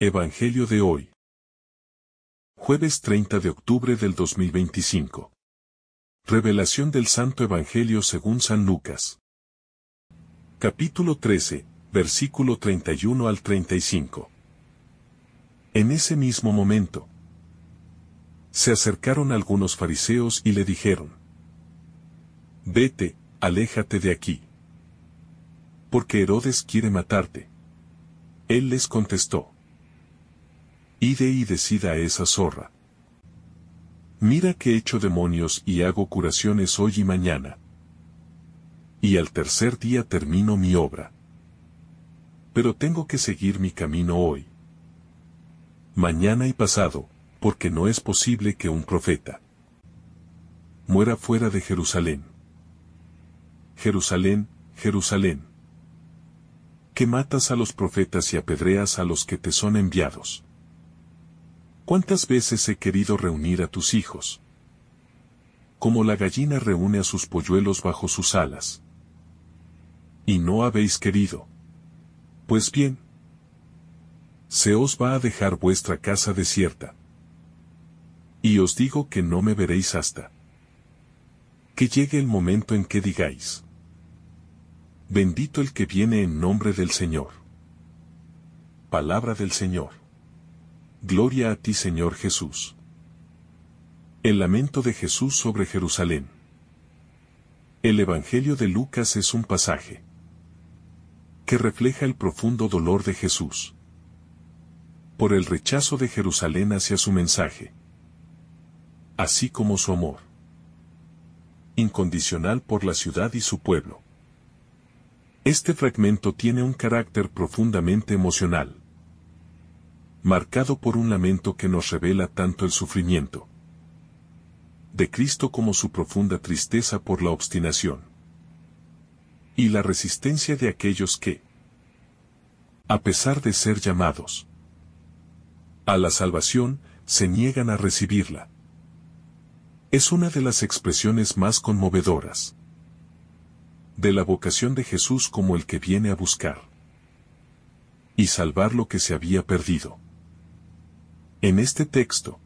Evangelio de hoy. Jueves 30 de octubre del 2025. Revelación del Santo Evangelio según San Lucas. Capítulo 13, versículo 31 al 35. En ese mismo momento, se acercaron algunos fariseos y le dijeron: Vete, aléjate de aquí, porque Herodes quiere matarte. Él les contestó: Ide y decida a esa zorra. Mira que echo demonios y hago curaciones hoy y mañana. Y al tercer día termino mi obra. Pero tengo que seguir mi camino hoy, mañana y pasado, porque no es posible que un profeta muera fuera de Jerusalén. Jerusalén, Jerusalén, que matas a los profetas y apedreas a los que te son enviados. ¿Cuántas veces he querido reunir a tus hijos, como la gallina reúne a sus polluelos bajo sus alas, y no habéis querido? Pues bien, se os va a dejar vuestra casa desierta. Y os digo que no me veréis hasta que llegue el momento en que digáis: Bendito el que viene en nombre del Señor. Palabra del Señor. Gloria a ti, Señor Jesús. El lamento de Jesús sobre Jerusalén. El Evangelio de Lucas es un pasaje que refleja el profundo dolor de Jesús por el rechazo de Jerusalén hacia su mensaje, así como su amor incondicional por la ciudad y su pueblo. Este fragmento tiene un carácter profundamente emocional, marcado por un lamento que nos revela tanto el sufrimiento de Cristo como su profunda tristeza por la obstinación y la resistencia de aquellos que, a pesar de ser llamados a la salvación, se niegan a recibirla. Es una de las expresiones más conmovedoras de la vocación de Jesús como el que viene a buscar y salvar lo que se había perdido. En este texto,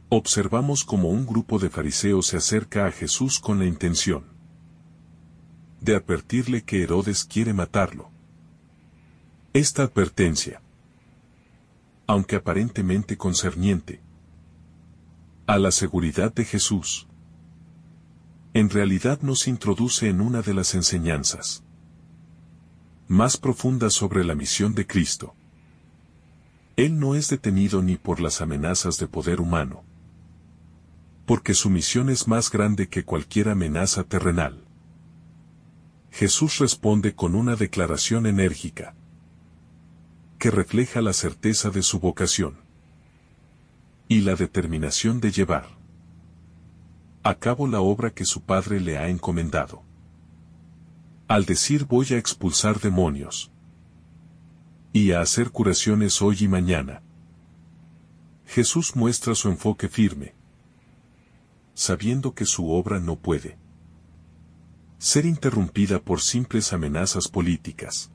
observamos cómo un grupo de fariseos se acerca a Jesús con la intención de advertirle que Herodes quiere matarlo. Esta advertencia, aunque aparentemente concerniente a la seguridad de Jesús, en realidad nos introduce en una de las enseñanzas más profundas sobre la misión de Cristo. Él no es detenido ni por las amenazas de poder humano, porque su misión es más grande que cualquier amenaza terrenal. Jesús responde con una declaración enérgica que refleja la certeza de su vocación y la determinación de llevar a cabo la obra que su Padre le ha encomendado. Al decir voy a expulsar demonios y a hacer curaciones hoy y mañana, Jesús muestra su enfoque firme, sabiendo que su obra no puede ser interrumpida por simples amenazas políticas.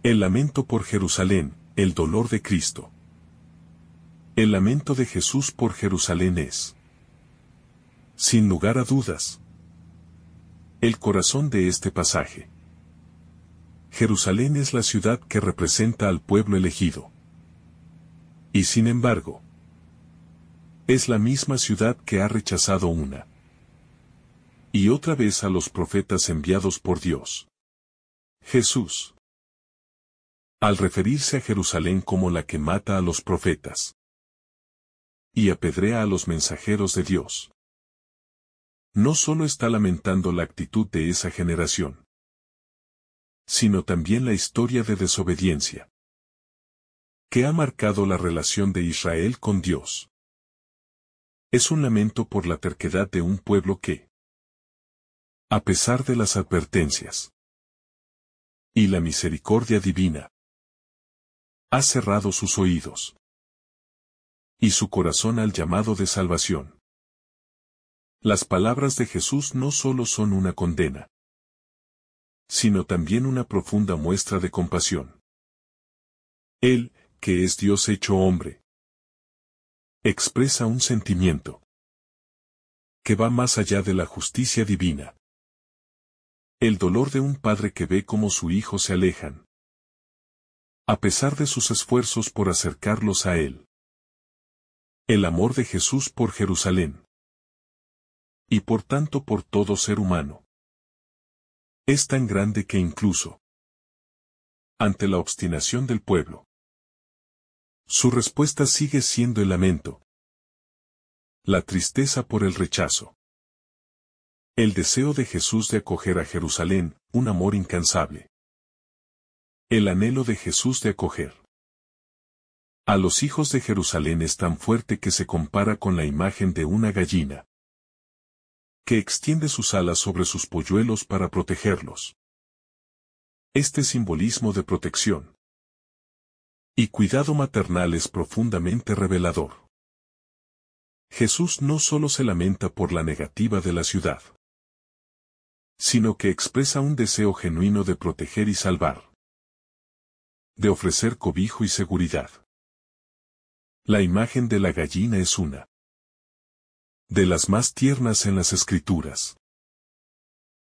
El lamento por Jerusalén, el dolor de Cristo. El lamento de Jesús por Jerusalén es, sin lugar a dudas, el corazón de este pasaje. Jerusalén es la ciudad que representa al pueblo elegido. Y sin embargo, es la misma ciudad que ha rechazado una y otra vez a los profetas enviados por Dios. Jesús, al referirse a Jerusalén como la que mata a los profetas y apedrea a los mensajeros de Dios, no solo está lamentando la actitud de esa generación, sino también la historia de desobediencia que ha marcado la relación de Israel con Dios. Es un lamento por la terquedad de un pueblo que, a pesar de las advertencias y la misericordia divina, ha cerrado sus oídos y su corazón al llamado de salvación. Las palabras de Jesús no solo son una condena, sino también una profunda muestra de compasión. Él, que es Dios hecho hombre, expresa un sentimiento que va más allá de la justicia divina. El dolor de un padre que ve cómo su hijo se alejan, a pesar de sus esfuerzos por acercarlos a él. El amor de Jesús por Jerusalén, y por tanto por todo ser humano, es tan grande que incluso, ante la obstinación del pueblo, su respuesta sigue siendo el lamento, la tristeza por el rechazo. El deseo de Jesús de acoger a Jerusalén, un amor incansable. El anhelo de Jesús de acoger a los hijos de Jerusalén es tan fuerte que se compara con la imagen de una gallina que extiende sus alas sobre sus polluelos para protegerlos. Este simbolismo de protección y cuidado maternal es profundamente revelador. Jesús no solo se lamenta por la negativa de la ciudad, sino que expresa un deseo genuino de proteger y salvar, de ofrecer cobijo y seguridad. La imagen de la gallina es una de las más tiernas en las Escrituras,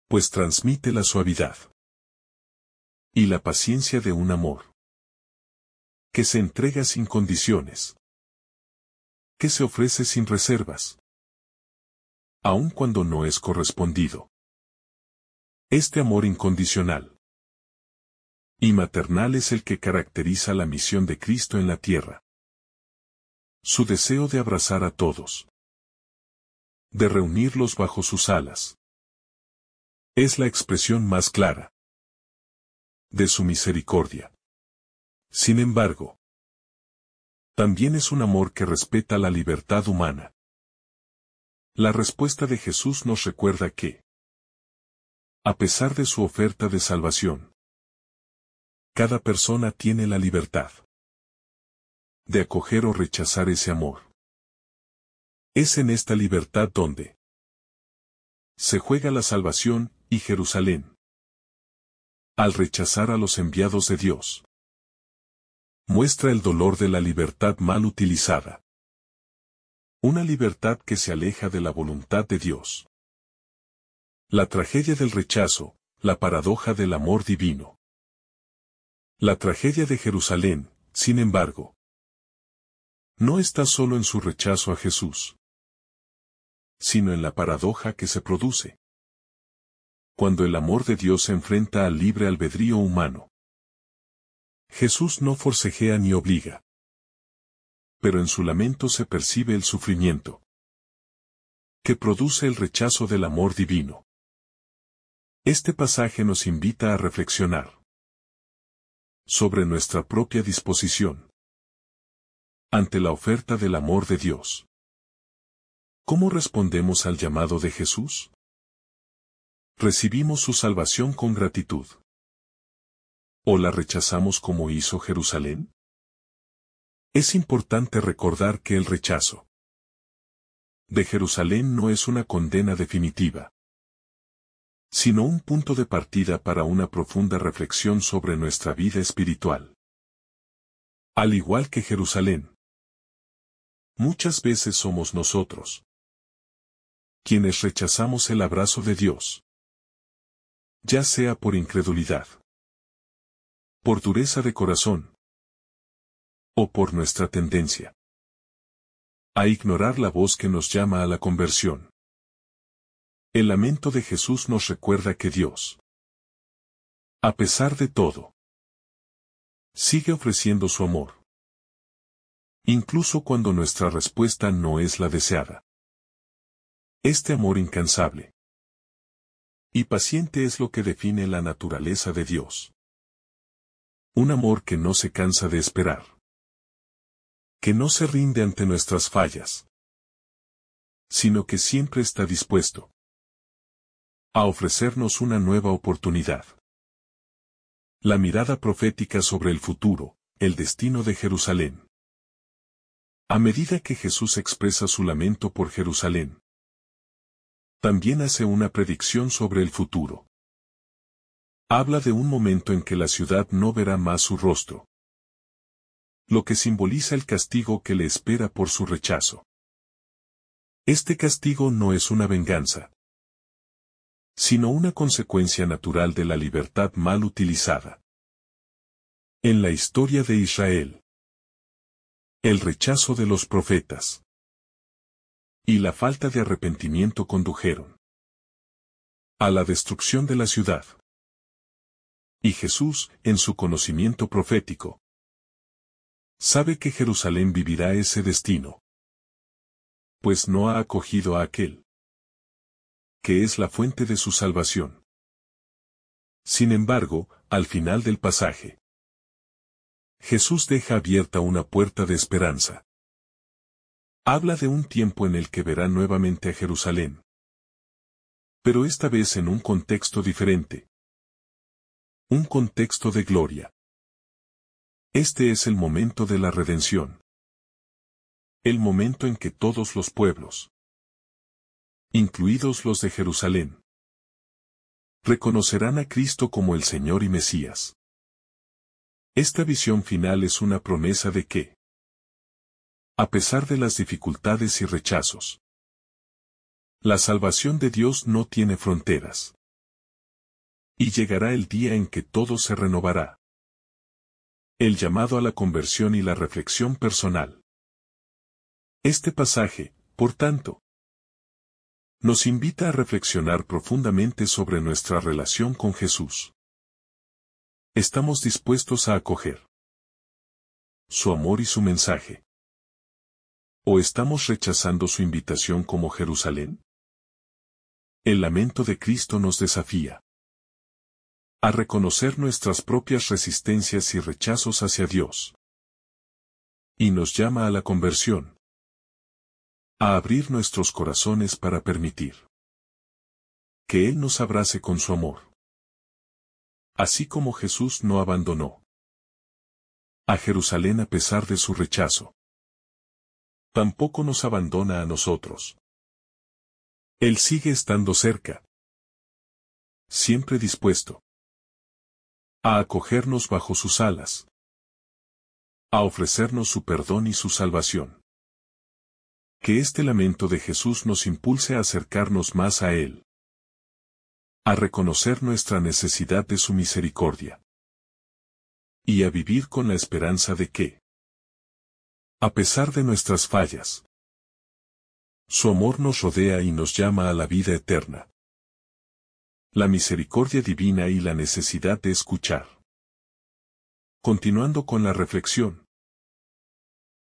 pues transmite la suavidad y la paciencia de un amor que se entrega sin condiciones, que se ofrece sin reservas, aun cuando no es correspondido. Este amor incondicional y maternal es el que caracteriza la misión de Cristo en la tierra. Su deseo de abrazar a todos, de reunirlos bajo sus alas, es la expresión más clara de su misericordia. Sin embargo, también es un amor que respeta la libertad humana. La respuesta de Jesús nos recuerda que, a pesar de su oferta de salvación, cada persona tiene la libertad de acoger o rechazar ese amor. Es en esta libertad donde se juega la salvación y Jerusalén. Al rechazar a los enviados de Dios, muestra el dolor de la libertad mal utilizada. Una libertad que se aleja de la voluntad de Dios. La tragedia del rechazo, la paradoja del amor divino. La tragedia de Jerusalén, sin embargo, no está solo en su rechazo a Jesús, sino en la paradoja que se produce cuando el amor de Dios se enfrenta al libre albedrío humano. Jesús no forcejea ni obliga, pero en su lamento se percibe el sufrimiento que produce el rechazo del amor divino. Este pasaje nos invita a reflexionar sobre nuestra propia disposición ante la oferta del amor de Dios. ¿Cómo respondemos al llamado de Jesús? ¿Recibimos su salvación con gratitud? ¿O la rechazamos como hizo Jerusalén? Es importante recordar que el rechazo de Jerusalén no es una condena definitiva, sino un punto de partida para una profunda reflexión sobre nuestra vida espiritual. Al igual que Jerusalén, muchas veces somos nosotros quienes rechazamos el abrazo de Dios, ya sea por incredulidad, por dureza de corazón, o por nuestra tendencia a ignorar la voz que nos llama a la conversión. El lamento de Jesús nos recuerda que Dios, a pesar de todo, sigue ofreciendo su amor, incluso cuando nuestra respuesta no es la deseada. Este amor incansable y paciente es lo que define la naturaleza de Dios. Un amor que no se cansa de esperar, que no se rinde ante nuestras fallas, sino que siempre está dispuesto a ofrecernos una nueva oportunidad. La mirada profética sobre el futuro, el destino de Jerusalén. A medida que Jesús expresa su lamento por Jerusalén, también hace una predicción sobre el futuro. Habla de un momento en que la ciudad no verá más su rostro, lo que simboliza el castigo que le espera por su rechazo. Este castigo no es una venganza, sino una consecuencia natural de la libertad mal utilizada. En la historia de Israel, el rechazo de los profetas y la falta de arrepentimiento condujeron a la destrucción de la ciudad. Y Jesús, en su conocimiento profético, sabe que Jerusalén vivirá ese destino, pues no ha acogido a aquel que es la fuente de su salvación. Sin embargo, al final del pasaje, Jesús deja abierta una puerta de esperanza. Habla de un tiempo en el que verá nuevamente a Jerusalén, pero esta vez en un contexto diferente. Un contexto de gloria. Este es el momento de la redención. El momento en que todos los pueblos, incluidos los de Jerusalén, reconocerán a Cristo como el Señor y Mesías. Esta visión final es una promesa de que, a pesar de las dificultades y rechazos, la salvación de Dios no tiene fronteras. Y llegará el día en que todo se renovará. El llamado a la conversión y la reflexión personal. Este pasaje, por tanto, nos invita a reflexionar profundamente sobre nuestra relación con Jesús. ¿Estamos dispuestos a acoger su amor y su mensaje? ¿O estamos rechazando su invitación como Jerusalén? El lamento de Cristo nos desafía a reconocer nuestras propias resistencias y rechazos hacia Dios. Y nos llama a la conversión, a abrir nuestros corazones para permitir que Él nos abrace con su amor. Así como Jesús no abandonó a Jerusalén a pesar de su rechazo, tampoco nos abandona a nosotros. Él sigue estando cerca, siempre dispuesto a acogernos bajo sus alas, a ofrecernos su perdón y su salvación. Que este lamento de Jesús nos impulse a acercarnos más a Él, a reconocer nuestra necesidad de su misericordia, y a vivir con la esperanza de que, a pesar de nuestras fallas, su amor nos rodea y nos llama a la vida eterna. La misericordia divina y la necesidad de escuchar. Continuando con la reflexión,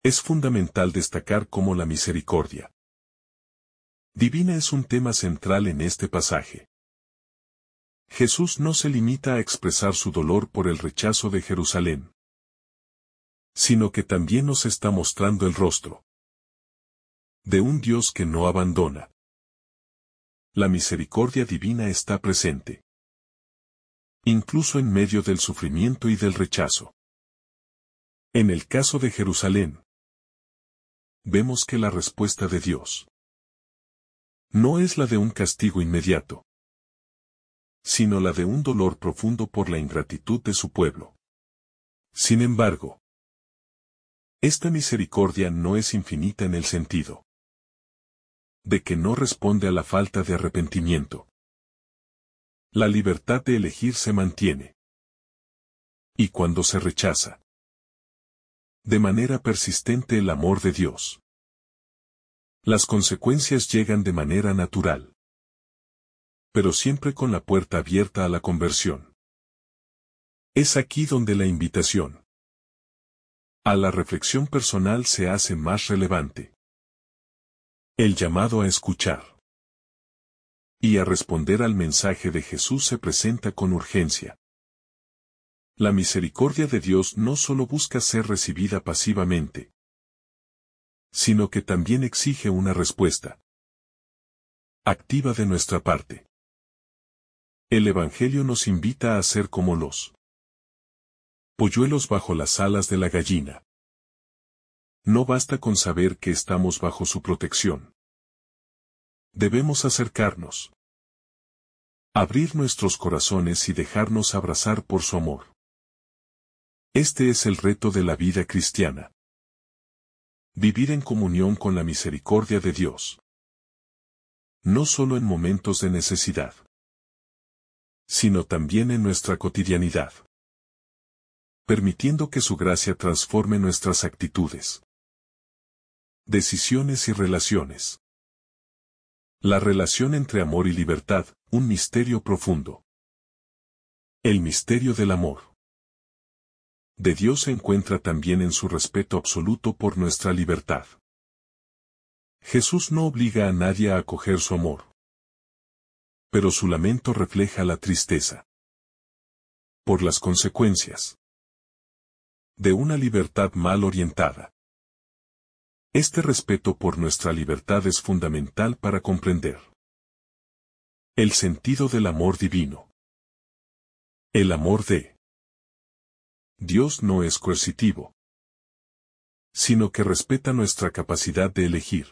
es fundamental destacar cómo la misericordia divina es un tema central en este pasaje. Jesús no se limita a expresar su dolor por el rechazo de Jerusalén, sino que también nos está mostrando el rostro de un Dios que no abandona. La misericordia divina está presente, incluso en medio del sufrimiento y del rechazo. En el caso de Jerusalén, vemos que la respuesta de Dios no es la de un castigo inmediato, sino la de un dolor profundo por la ingratitud de su pueblo. Sin embargo, esta misericordia no es infinita en el sentido de que no responde a la falta de arrepentimiento. La libertad de elegir se mantiene. Y cuando se rechaza de manera persistente el amor de Dios, las consecuencias llegan de manera natural, pero siempre con la puerta abierta a la conversión. Es aquí donde la invitación a la reflexión personal se hace más relevante. El llamado a escuchar y a responder al mensaje de Jesús se presenta con urgencia. La misericordia de Dios no solo busca ser recibida pasivamente, sino que también exige una respuesta activa de nuestra parte. El Evangelio nos invita a ser como los polluelos bajo las alas de la gallina. No basta con saber que estamos bajo su protección. Debemos acercarnos, abrir nuestros corazones y dejarnos abrazar por su amor. Este es el reto de la vida cristiana. Vivir en comunión con la misericordia de Dios. No solo en momentos de necesidad, sino también en nuestra cotidianidad, permitiendo que su gracia transforme nuestras actitudes, decisiones y relaciones. La relación entre amor y libertad, un misterio profundo. El misterio del amor de Dios se encuentra también en su respeto absoluto por nuestra libertad. Jesús no obliga a nadie a acoger su amor, pero su lamento refleja la tristeza por las consecuencias de una libertad mal orientada. Este respeto por nuestra libertad es fundamental para comprender el sentido del amor divino. El amor de Dios no es coercitivo, sino que respeta nuestra capacidad de elegir,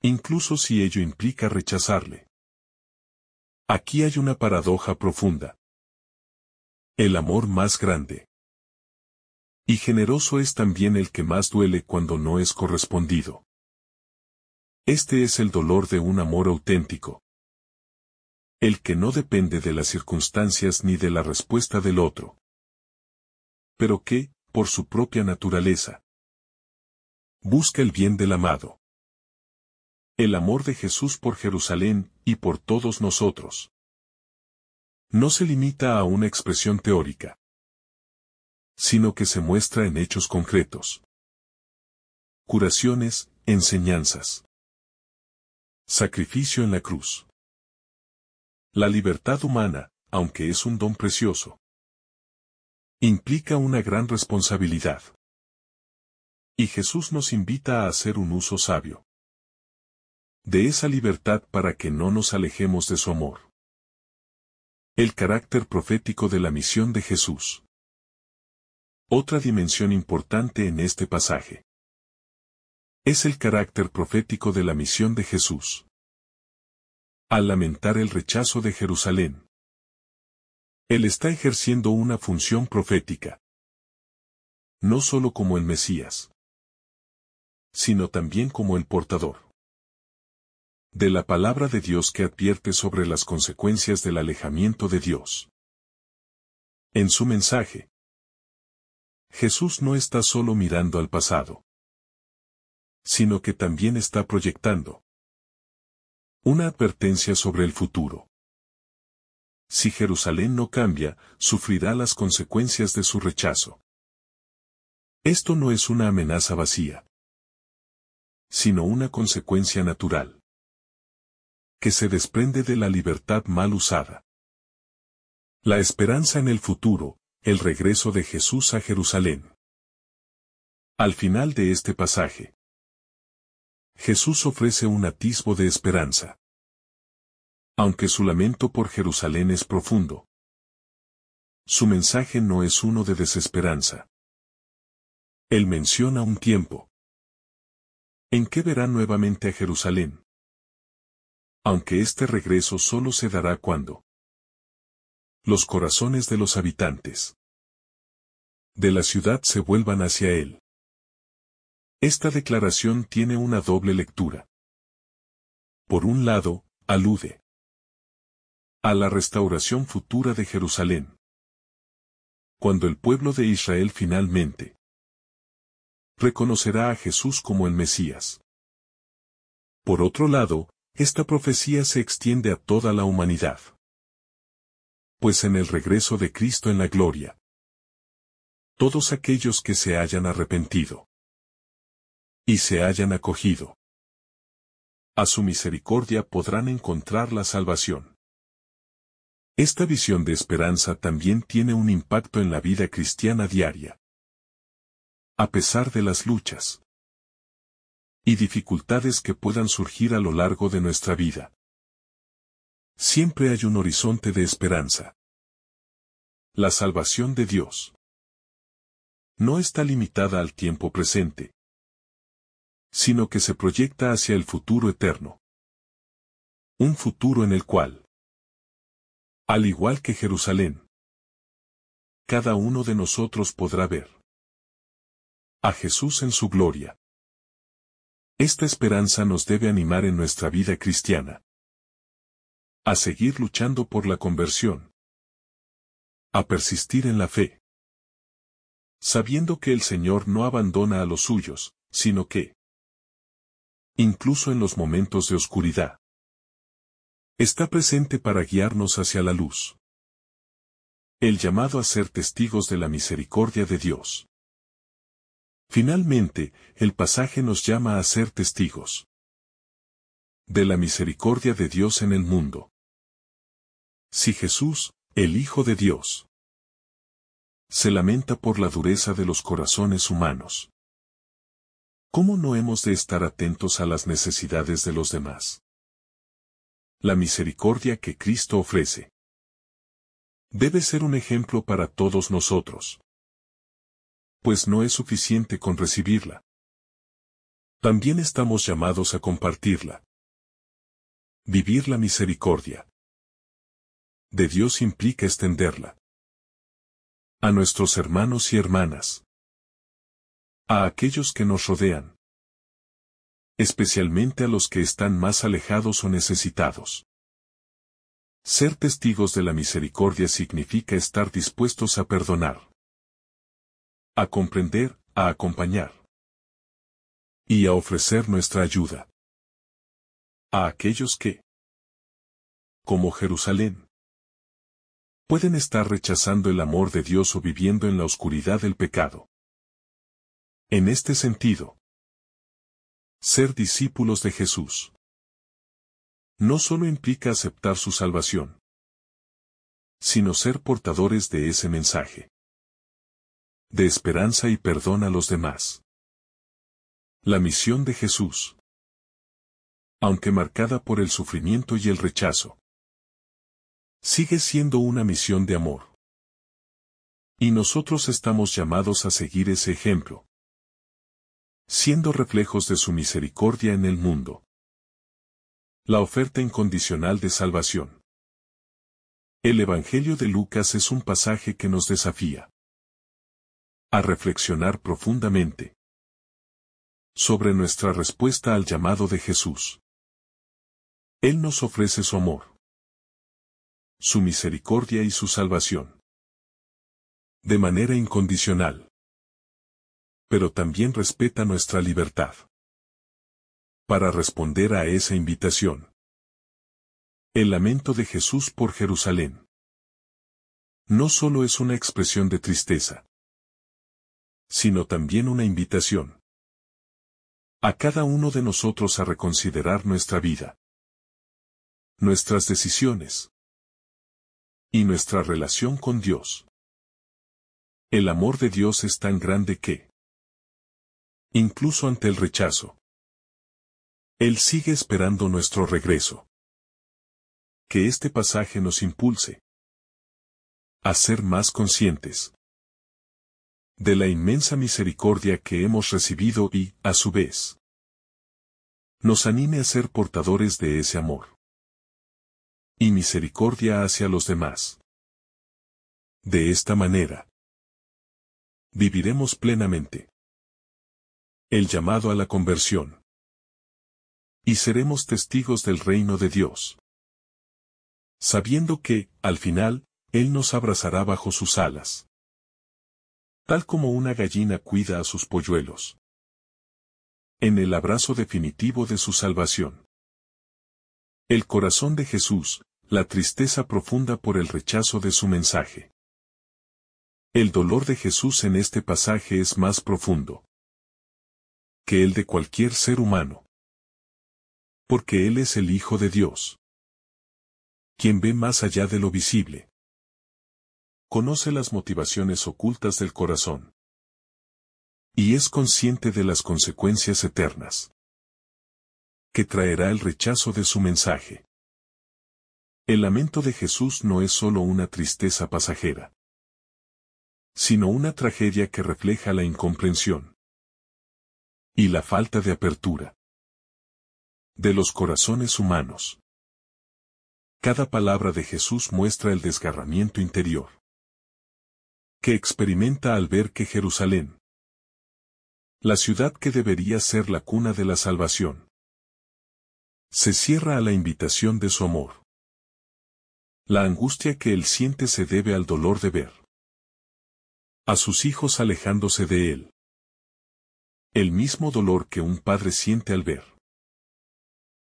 incluso si ello implica rechazarle. Aquí hay una paradoja profunda. El amor más grande y generoso es también el que más duele cuando no es correspondido. Este es el dolor de un amor auténtico, el que no depende de las circunstancias ni de la respuesta del otro, pero que, por su propia naturaleza, busca el bien del amado. El amor de Jesús por Jerusalén y por todos nosotros no se limita a una expresión teórica, sino que se muestra en hechos concretos. Curaciones, enseñanzas, sacrificio en la cruz. La libertad humana, aunque es un don precioso, implica una gran responsabilidad. Y Jesús nos invita a hacer un uso sabio de esa libertad para que no nos alejemos de su amor. El carácter profético de la misión de Jesús. Otra dimensión importante en este pasaje es el carácter profético de la misión de Jesús. Al lamentar el rechazo de Jerusalén, Él está ejerciendo una función profética, no solo como el Mesías, sino también como el portador de la palabra de Dios que advierte sobre las consecuencias del alejamiento de Dios. En su mensaje, Jesús no está solo mirando al pasado, sino que también está proyectando una advertencia sobre el futuro. Si Jerusalén no cambia, sufrirá las consecuencias de su rechazo. Esto no es una amenaza vacía, sino una consecuencia natural, que se desprende de la libertad mal usada. La esperanza en el futuro, el regreso de Jesús a Jerusalén. Al final de este pasaje, Jesús ofrece un atisbo de esperanza. Aunque su lamento por Jerusalén es profundo, su mensaje no es uno de desesperanza. Él menciona un tiempo en que verá nuevamente a Jerusalén, aunque este regreso solo se dará cuando los corazones de los habitantes de la ciudad se vuelvan hacia él. Esta declaración tiene una doble lectura. Por un lado, alude a la restauración futura de Jerusalén, cuando el pueblo de Israel finalmente reconocerá a Jesús como el Mesías. Por otro lado, esta profecía se extiende a toda la humanidad, pues en el regreso de Cristo en la gloria, todos aquellos que se hayan arrepentido y se hayan acogido a su misericordia podrán encontrar la salvación. Esta visión de esperanza también tiene un impacto en la vida cristiana diaria. A pesar de las luchas y dificultades que puedan surgir a lo largo de nuestra vida, siempre hay un horizonte de esperanza. La salvación de Dios no está limitada al tiempo presente, sino que se proyecta hacia el futuro eterno. Un futuro en el cual, al igual que Jerusalén, cada uno de nosotros podrá ver a Jesús en su gloria. Esta esperanza nos debe animar en nuestra vida cristiana a seguir luchando por la conversión, a persistir en la fe, sabiendo que el Señor no abandona a los suyos, sino que, incluso en los momentos de oscuridad, está presente para guiarnos hacia la luz. El llamado a ser testigos de la misericordia de Dios. Finalmente, el pasaje nos llama a ser testigos de la misericordia de Dios en el mundo. Si Jesús, el Hijo de Dios, se lamenta por la dureza de los corazones humanos, ¿cómo no hemos de estar atentos a las necesidades de los demás? La misericordia que Cristo ofrece debe ser un ejemplo para todos nosotros, pues no es suficiente con recibirla. También estamos llamados a compartirla. Vivir la misericordia de Dios implica extenderla a nuestros hermanos y hermanas, a aquellos que nos rodean, especialmente a los que están más alejados o necesitados. Ser testigos de la misericordia significa estar dispuestos a perdonar, a comprender, a acompañar y a ofrecer nuestra ayuda a aquellos que, como Jerusalén, pueden estar rechazando el amor de Dios o viviendo en la oscuridad del pecado. En este sentido, ser discípulos de Jesús no solo implica aceptar su salvación, sino ser portadores de ese mensaje de esperanza y perdón a los demás. La misión de Jesús, aunque marcada por el sufrimiento y el rechazo, sigue siendo una misión de amor. Y nosotros estamos llamados a seguir ese ejemplo, siendo reflejos de su misericordia en el mundo. La oferta incondicional de salvación. El Evangelio de Lucas es un pasaje que nos desafía a reflexionar profundamente sobre nuestra respuesta al llamado de Jesús. Él nos ofrece su amor, su misericordia y su salvación de manera incondicional. Pero también respeta nuestra libertad para responder a esa invitación. El lamento de Jesús por Jerusalén no solo es una expresión de tristeza, sino también una invitación a cada uno de nosotros a reconsiderar nuestra vida, nuestras decisiones y nuestra relación con Dios. El amor de Dios es tan grande que, incluso ante el rechazo, Él sigue esperando nuestro regreso. Que este pasaje nos impulse a ser más conscientes de la inmensa misericordia que hemos recibido y, a su vez, nos anime a ser portadores de ese amor y misericordia hacia los demás. De esta manera, viviremos plenamente el llamado a la conversión y seremos testigos del reino de Dios, sabiendo que, al final, Él nos abrazará bajo sus alas, tal como una gallina cuida a sus polluelos, en el abrazo definitivo de su salvación. El corazón de Jesús, la tristeza profunda por el rechazo de su mensaje. El dolor de Jesús en este pasaje es más profundo que el de cualquier ser humano, porque Él es el Hijo de Dios, quien ve más allá de lo visible. Conoce las motivaciones ocultas del corazón y es consciente de las consecuencias eternas que traerá el rechazo de su mensaje. El lamento de Jesús no es solo una tristeza pasajera, sino una tragedia que refleja la incomprensión y la falta de apertura de los corazones humanos. Cada palabra de Jesús muestra el desgarramiento interior que experimenta al ver que Jerusalén, la ciudad que debería ser la cuna de la salvación, se cierra a la invitación de su amor. La angustia que él siente se debe al dolor de ver a sus hijos alejándose de él. El mismo dolor que un padre siente al ver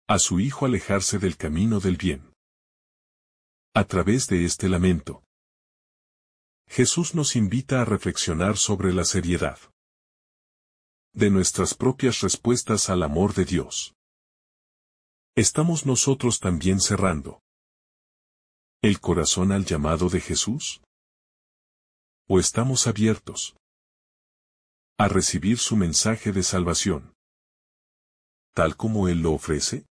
a su hijo alejarse del camino del bien. A través de este lamento, Jesús nos invita a reflexionar sobre la seriedad de nuestras propias respuestas al amor de Dios. ¿Estamos nosotros también cerrando el corazón al llamado de Jesús? ¿O estamos abiertos a recibir su mensaje de salvación, tal como Él lo ofrece?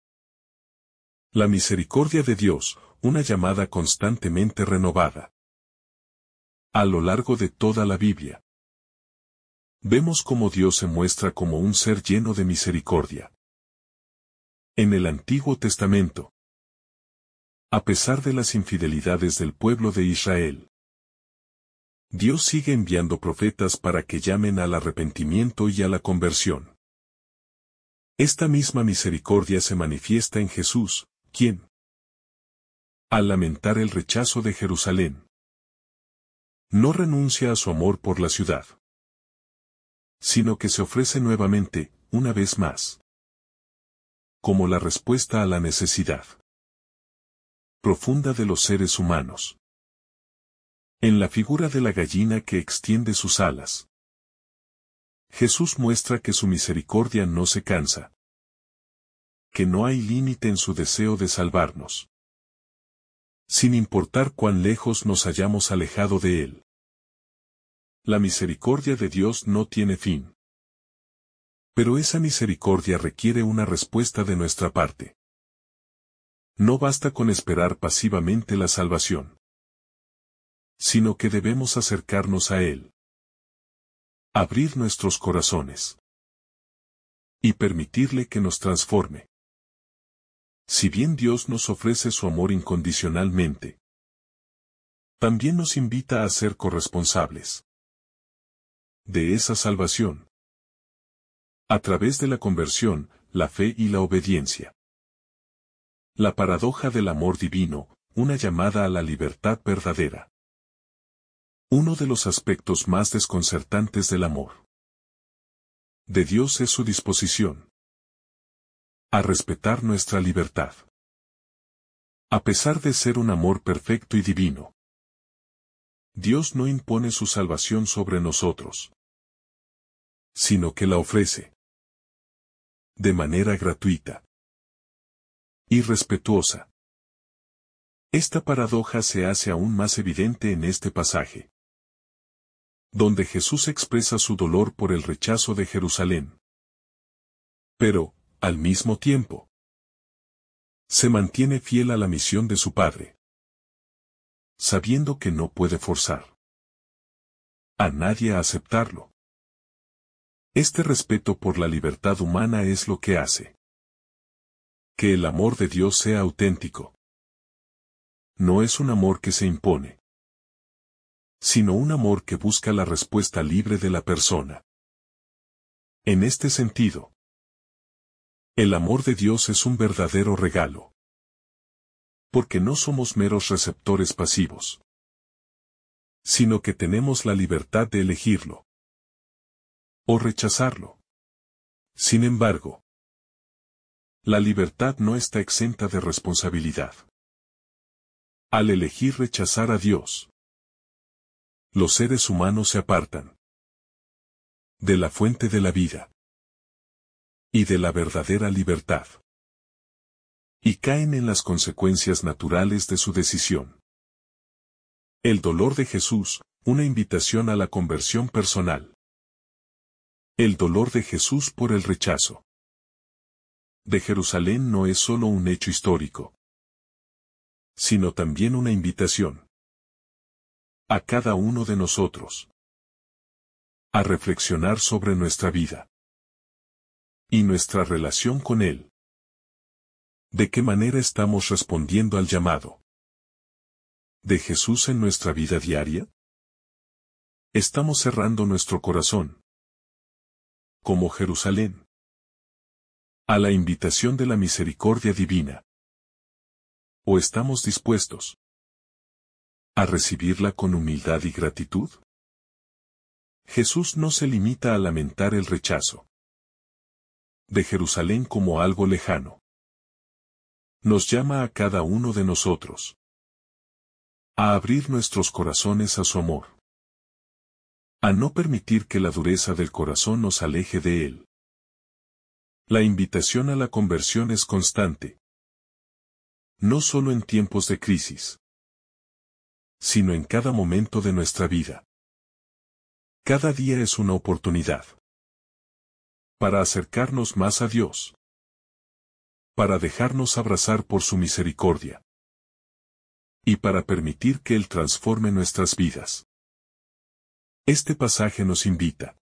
La misericordia de Dios, una llamada constantemente renovada. A lo largo de toda la Biblia, vemos cómo Dios se muestra como un ser lleno de misericordia. En el Antiguo Testamento, a pesar de las infidelidades del pueblo de Israel, Dios sigue enviando profetas para que llamen al arrepentimiento y a la conversión. Esta misma misericordia se manifiesta en Jesús, quien, al lamentar el rechazo de Jerusalén, no renuncia a su amor por la ciudad, sino que se ofrece nuevamente, una vez más, como la respuesta a la necesidad profunda de los seres humanos. En la figura de la gallina que extiende sus alas, Jesús muestra que su misericordia no se cansa, que no hay límite en su deseo de salvarnos, sin importar cuán lejos nos hayamos alejado de Él. La misericordia de Dios no tiene fin. Pero esa misericordia requiere una respuesta de nuestra parte. No basta con esperar pasivamente la salvación, sino que debemos acercarnos a Él, abrir nuestros corazones y permitirle que nos transforme. Si bien Dios nos ofrece su amor incondicionalmente, también nos invita a ser corresponsables de esa salvación, a través de la conversión, la fe y la obediencia. La paradoja del amor divino, una llamada a la libertad verdadera. Uno de los aspectos más desconcertantes del amor de Dios es su disposición a respetar nuestra libertad. A pesar de ser un amor perfecto y divino, Dios no impone su salvación sobre nosotros, sino que la ofrece de manera gratuita y respetuosa. Esta paradoja se hace aún más evidente en este pasaje, donde Jesús expresa su dolor por el rechazo de Jerusalén. Pero, al mismo tiempo, se mantiene fiel a la misión de su Padre, sabiendo que no puede forzar a nadie a aceptarlo. Este respeto por la libertad humana es lo que hace que el amor de Dios sea auténtico. No es un amor que se impone, sino un amor que busca la respuesta libre de la persona. En este sentido, el amor de Dios es un verdadero regalo, porque no somos meros receptores pasivos, sino que tenemos la libertad de elegirlo o rechazarlo. Sin embargo, la libertad no está exenta de responsabilidad. Al elegir rechazar a Dios, los seres humanos se apartan de la fuente de la vida y de la verdadera libertad, y caen en las consecuencias naturales de su decisión. El dolor de Jesús, una invitación a la conversión personal. El dolor de Jesús por el rechazo de Jerusalén no es solo un hecho histórico, sino también una invitación a cada uno de nosotros a reflexionar sobre nuestra vida y nuestra relación con Él. ¿De qué manera estamos respondiendo al llamado de Jesús en nuestra vida diaria? Estamos cerrando nuestro corazón, como Jerusalén, a la invitación de la misericordia divina. ¿O estamos dispuestos a recibirla con humildad y gratitud? Jesús no se limita a lamentar el rechazo de Jerusalén como algo lejano. Nos llama a cada uno de nosotros a abrir nuestros corazones a su amor, a no permitir que la dureza del corazón nos aleje de él. La invitación a la conversión es constante, no solo en tiempos de crisis, sino en cada momento de nuestra vida. Cada día es una oportunidad para acercarnos más a Dios, para dejarnos abrazar por su misericordia y para permitir que Él transforme nuestras vidas. Este pasaje nos invita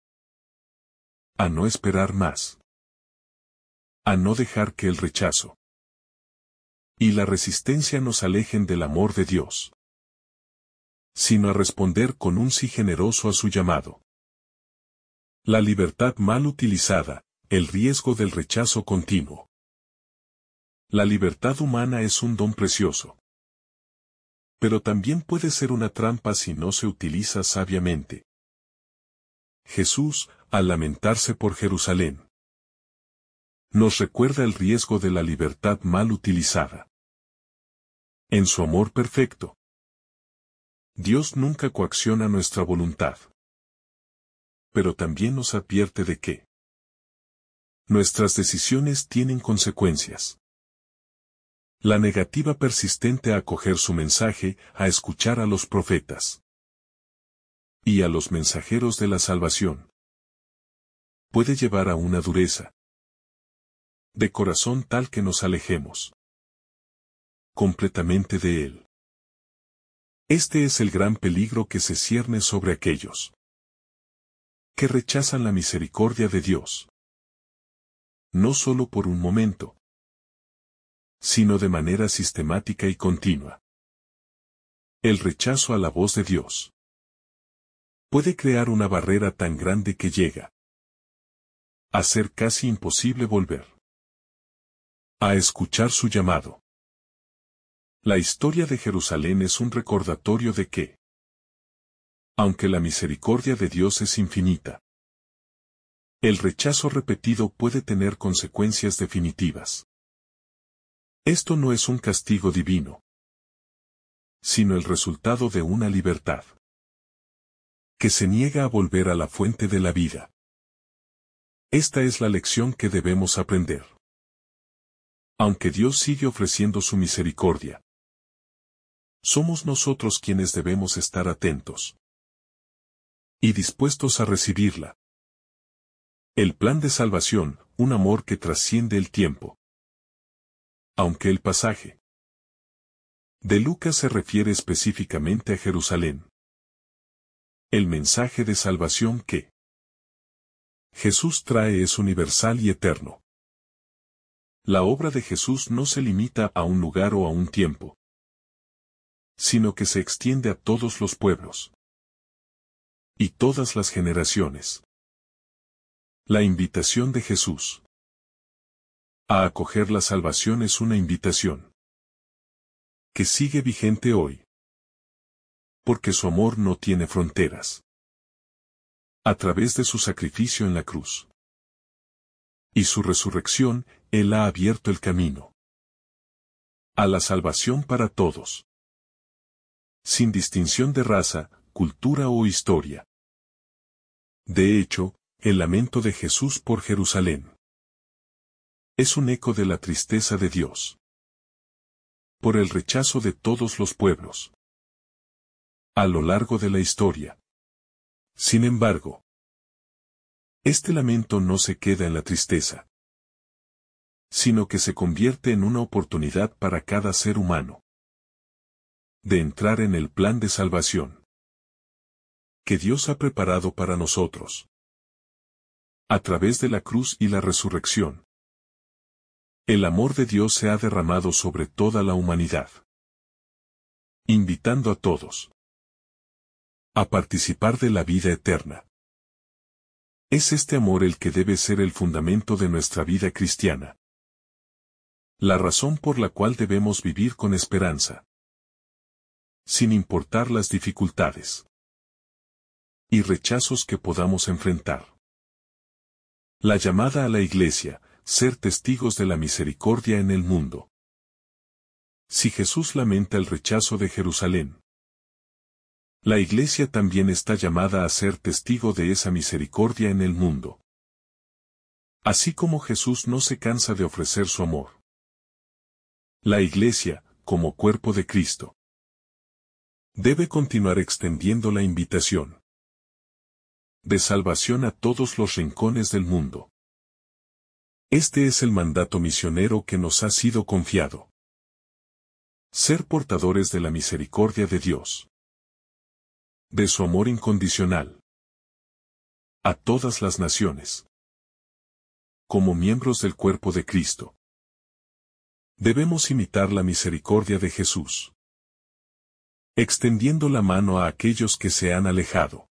a no esperar más, a no dejar que el rechazo y la resistencia nos alejen del amor de Dios, sino a responder con un sí generoso a su llamado. La libertad mal utilizada, el riesgo del rechazo continuo. La libertad humana es un don precioso, pero también puede ser una trampa si no se utiliza sabiamente. Jesús, al lamentarse por Jerusalén, nos recuerda el riesgo de la libertad mal utilizada. En su amor perfecto, Dios nunca coacciona nuestra voluntad, pero también nos advierte de que nuestras decisiones tienen consecuencias. La negativa persistente a acoger su mensaje, a escuchar a los profetas y a los mensajeros de la salvación, puede llevar a una dureza de corazón tal que nos alejemos completamente de Él. Este es el gran peligro que se cierne sobre aquellos que rechazan la misericordia de Dios, no solo por un momento, sino de manera sistemática y continua. El rechazo a la voz de Dios puede crear una barrera tan grande que llega a ser casi imposible volver a escuchar su llamado. La historia de Jerusalén es un recordatorio de que, aunque la misericordia de Dios es infinita, el rechazo repetido puede tener consecuencias definitivas. Esto no es un castigo divino, sino el resultado de una libertad que se niega a volver a la fuente de la vida. Esta es la lección que debemos aprender. Aunque Dios sigue ofreciendo su misericordia, somos nosotros quienes debemos estar atentos y dispuestos a recibirla. El plan de salvación, un amor que trasciende el tiempo. Aunque el pasaje de Lucas se refiere específicamente a Jerusalén, el mensaje de salvación que Jesús trae es universal y eterno. La obra de Jesús no se limita a un lugar o a un tiempo, sino que se extiende a todos los pueblos y todas las generaciones. La invitación de Jesús a acoger la salvación es una invitación que sigue vigente hoy, porque su amor no tiene fronteras. A través de su sacrificio en la cruz y su resurrección, Él ha abierto el camino a la salvación para todos, sin distinción de raza, cultura o historia. De hecho, el lamento de Jesús por Jerusalén es un eco de la tristeza de Dios por el rechazo de todos los pueblos a lo largo de la historia. Sin embargo, este lamento no se queda en la tristeza, sino que se convierte en una oportunidad para cada ser humano de entrar en el plan de salvación que Dios ha preparado para nosotros a través de la cruz y la resurrección. El amor de Dios se ha derramado sobre toda la humanidad, invitando a todos a participar de la vida eterna. Es este amor el que debe ser el fundamento de nuestra vida cristiana. La razón por la cual debemos vivir con esperanza. Sin importar las dificultades y rechazos que podamos enfrentar. La llamada a la Iglesia, ser testigos de la misericordia en el mundo. Si Jesús lamenta el rechazo de Jerusalén, la Iglesia también está llamada a ser testigo de esa misericordia en el mundo. Así como Jesús no se cansa de ofrecer su amor. La Iglesia, como cuerpo de Cristo, debe continuar extendiendo la invitación de salvación a todos los rincones del mundo. Este es el mandato misionero que nos ha sido confiado. Ser portadores de la misericordia de Dios. De su amor incondicional. A todas las naciones. Como miembros del cuerpo de Cristo. Debemos imitar la misericordia de Jesús. Extendiendo la mano a aquellos que se han alejado.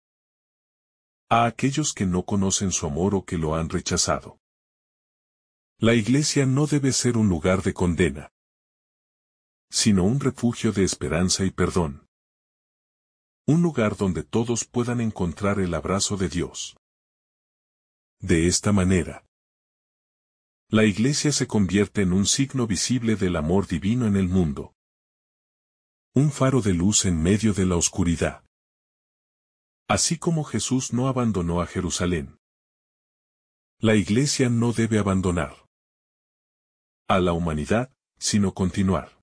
A aquellos que no conocen su amor o que lo han rechazado. La Iglesia no debe ser un lugar de condena, sino un refugio de esperanza y perdón. Un lugar donde todos puedan encontrar el abrazo de Dios. De esta manera, la Iglesia se convierte en un signo visible del amor divino en el mundo. Un faro de luz en medio de la oscuridad. Así como Jesús no abandonó a Jerusalén, la Iglesia no debe abandonar a la humanidad, sino continuar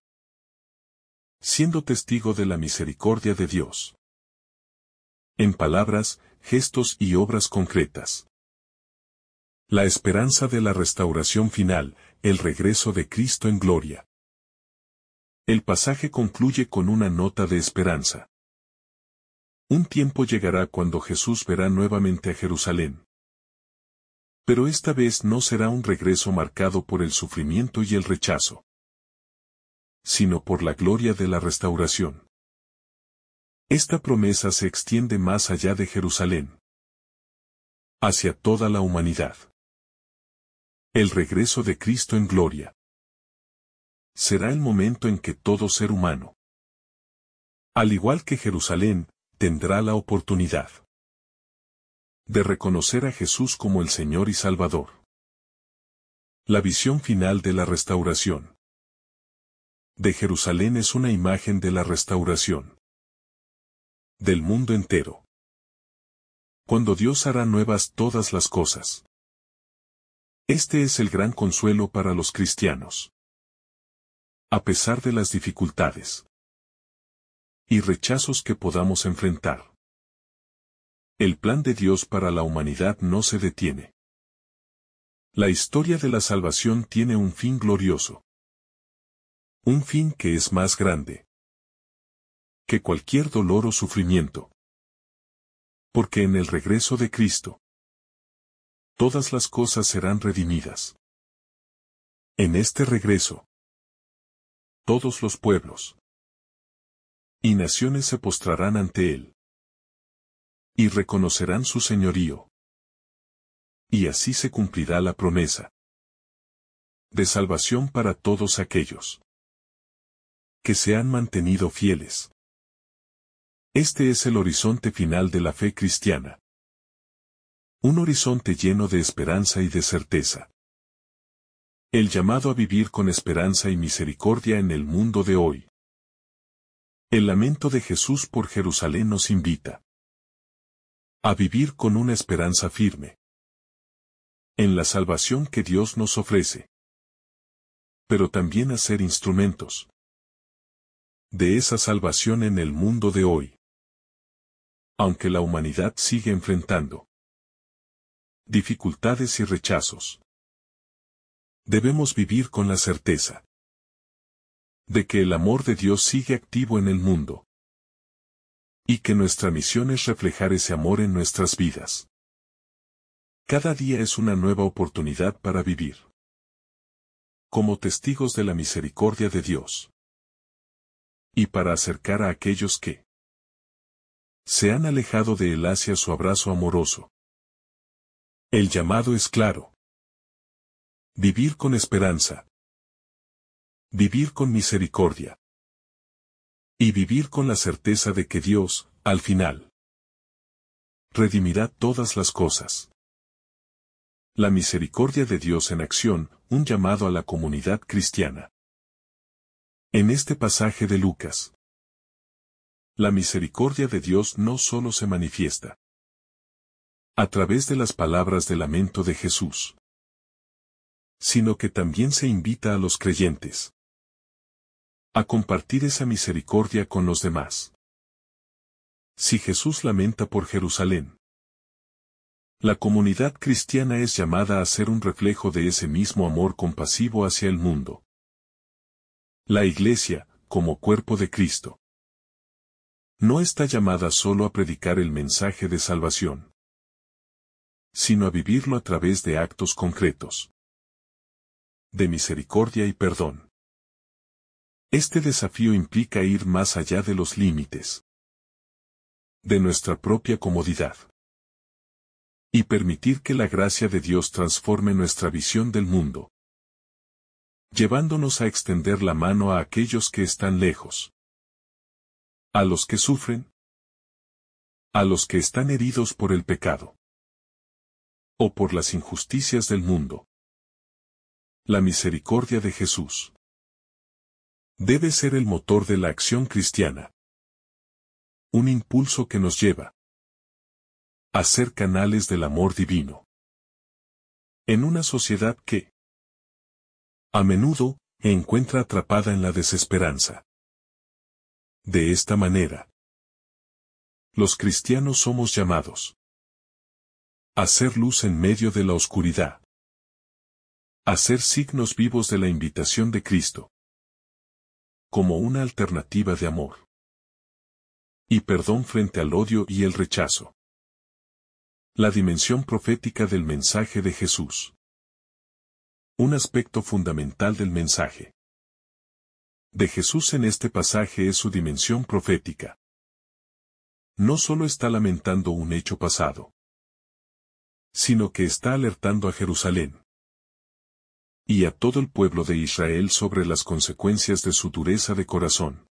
siendo testigo de la misericordia de Dios. En palabras, gestos y obras concretas. La esperanza de la restauración final, el regreso de Cristo en gloria. El pasaje concluye con una nota de esperanza. Un tiempo llegará cuando Jesús verá nuevamente a Jerusalén. Pero esta vez no será un regreso marcado por el sufrimiento y el rechazo, sino por la gloria de la restauración. Esta promesa se extiende más allá de Jerusalén, hacia toda la humanidad. El regreso de Cristo en gloria será el momento en que todo ser humano, al igual que Jerusalén, tendrá la oportunidad de reconocer a Jesús como el Señor y Salvador. La visión final de la restauración de Jerusalén es una imagen de la restauración del mundo entero. Cuando Dios hará nuevas todas las cosas. Este es el gran consuelo para los cristianos. A pesar de las dificultades y rechazos que podamos enfrentar, el plan de Dios para la humanidad no se detiene. La historia de la salvación tiene un fin glorioso. Un fin que es más grande que cualquier dolor o sufrimiento. Porque en el regreso de Cristo, todas las cosas serán redimidas. En este regreso, todos los pueblos y naciones se postrarán ante Él y reconocerán su señorío. Y así se cumplirá la promesa de salvación para todos aquellos que se han mantenido fieles. Este es el horizonte final de la fe cristiana. Un horizonte lleno de esperanza y de certeza. El llamado a vivir con esperanza y misericordia en el mundo de hoy. El lamento de Jesús por Jerusalén nos invita a vivir con una esperanza firme en la salvación que Dios nos ofrece, pero también a ser instrumentos de esa salvación en el mundo de hoy. Aunque la humanidad sigue enfrentando dificultades y rechazos, debemos vivir con la certeza de que el amor de Dios sigue activo en el mundo y que nuestra misión es reflejar ese amor en nuestras vidas. Cada día es una nueva oportunidad para vivir como testigos de la misericordia de Dios y para acercar a aquellos que se han alejado de él hacia su abrazo amoroso. El llamado es claro. Vivir con esperanza. Vivir con misericordia. Y vivir con la certeza de que Dios, al final, redimirá todas las cosas. La misericordia de Dios en acción, un llamado a la comunidad cristiana. En este pasaje de Lucas, la misericordia de Dios no solo se manifiesta a través de las palabras de lamento de Jesús, sino que también se invita a los creyentes a compartir esa misericordia con los demás. Si Jesús lamenta por Jerusalén, la comunidad cristiana es llamada a ser un reflejo de ese mismo amor compasivo hacia el mundo. La Iglesia, como cuerpo de Cristo, no está llamada solo a predicar el mensaje de salvación, sino a vivirlo a través de actos concretos de misericordia y perdón. Este desafío implica ir más allá de los límites de nuestra propia comodidad y permitir que la gracia de Dios transforme nuestra visión del mundo, llevándonos a extender la mano a aquellos que están lejos, a los que sufren, a los que están heridos por el pecado o por las injusticias del mundo. La misericordia de Jesús debe ser el motor de la acción cristiana, un impulso que nos lleva a ser canales del amor divino en una sociedad que, a menudo, encuentra atrapada en la desesperanza. De esta manera, los cristianos somos llamados a ser luz en medio de la oscuridad, a ser signos vivos de la invitación de Cristo, como una alternativa de amor y perdón frente al odio y el rechazo. La dimensión profética del mensaje de Jesús. Un aspecto fundamental del mensaje de Jesús en este pasaje es su dimensión profética. No solo está lamentando un hecho pasado, sino que está alertando a Jerusalén y a todo el pueblo de Israel sobre las consecuencias de su dureza de corazón.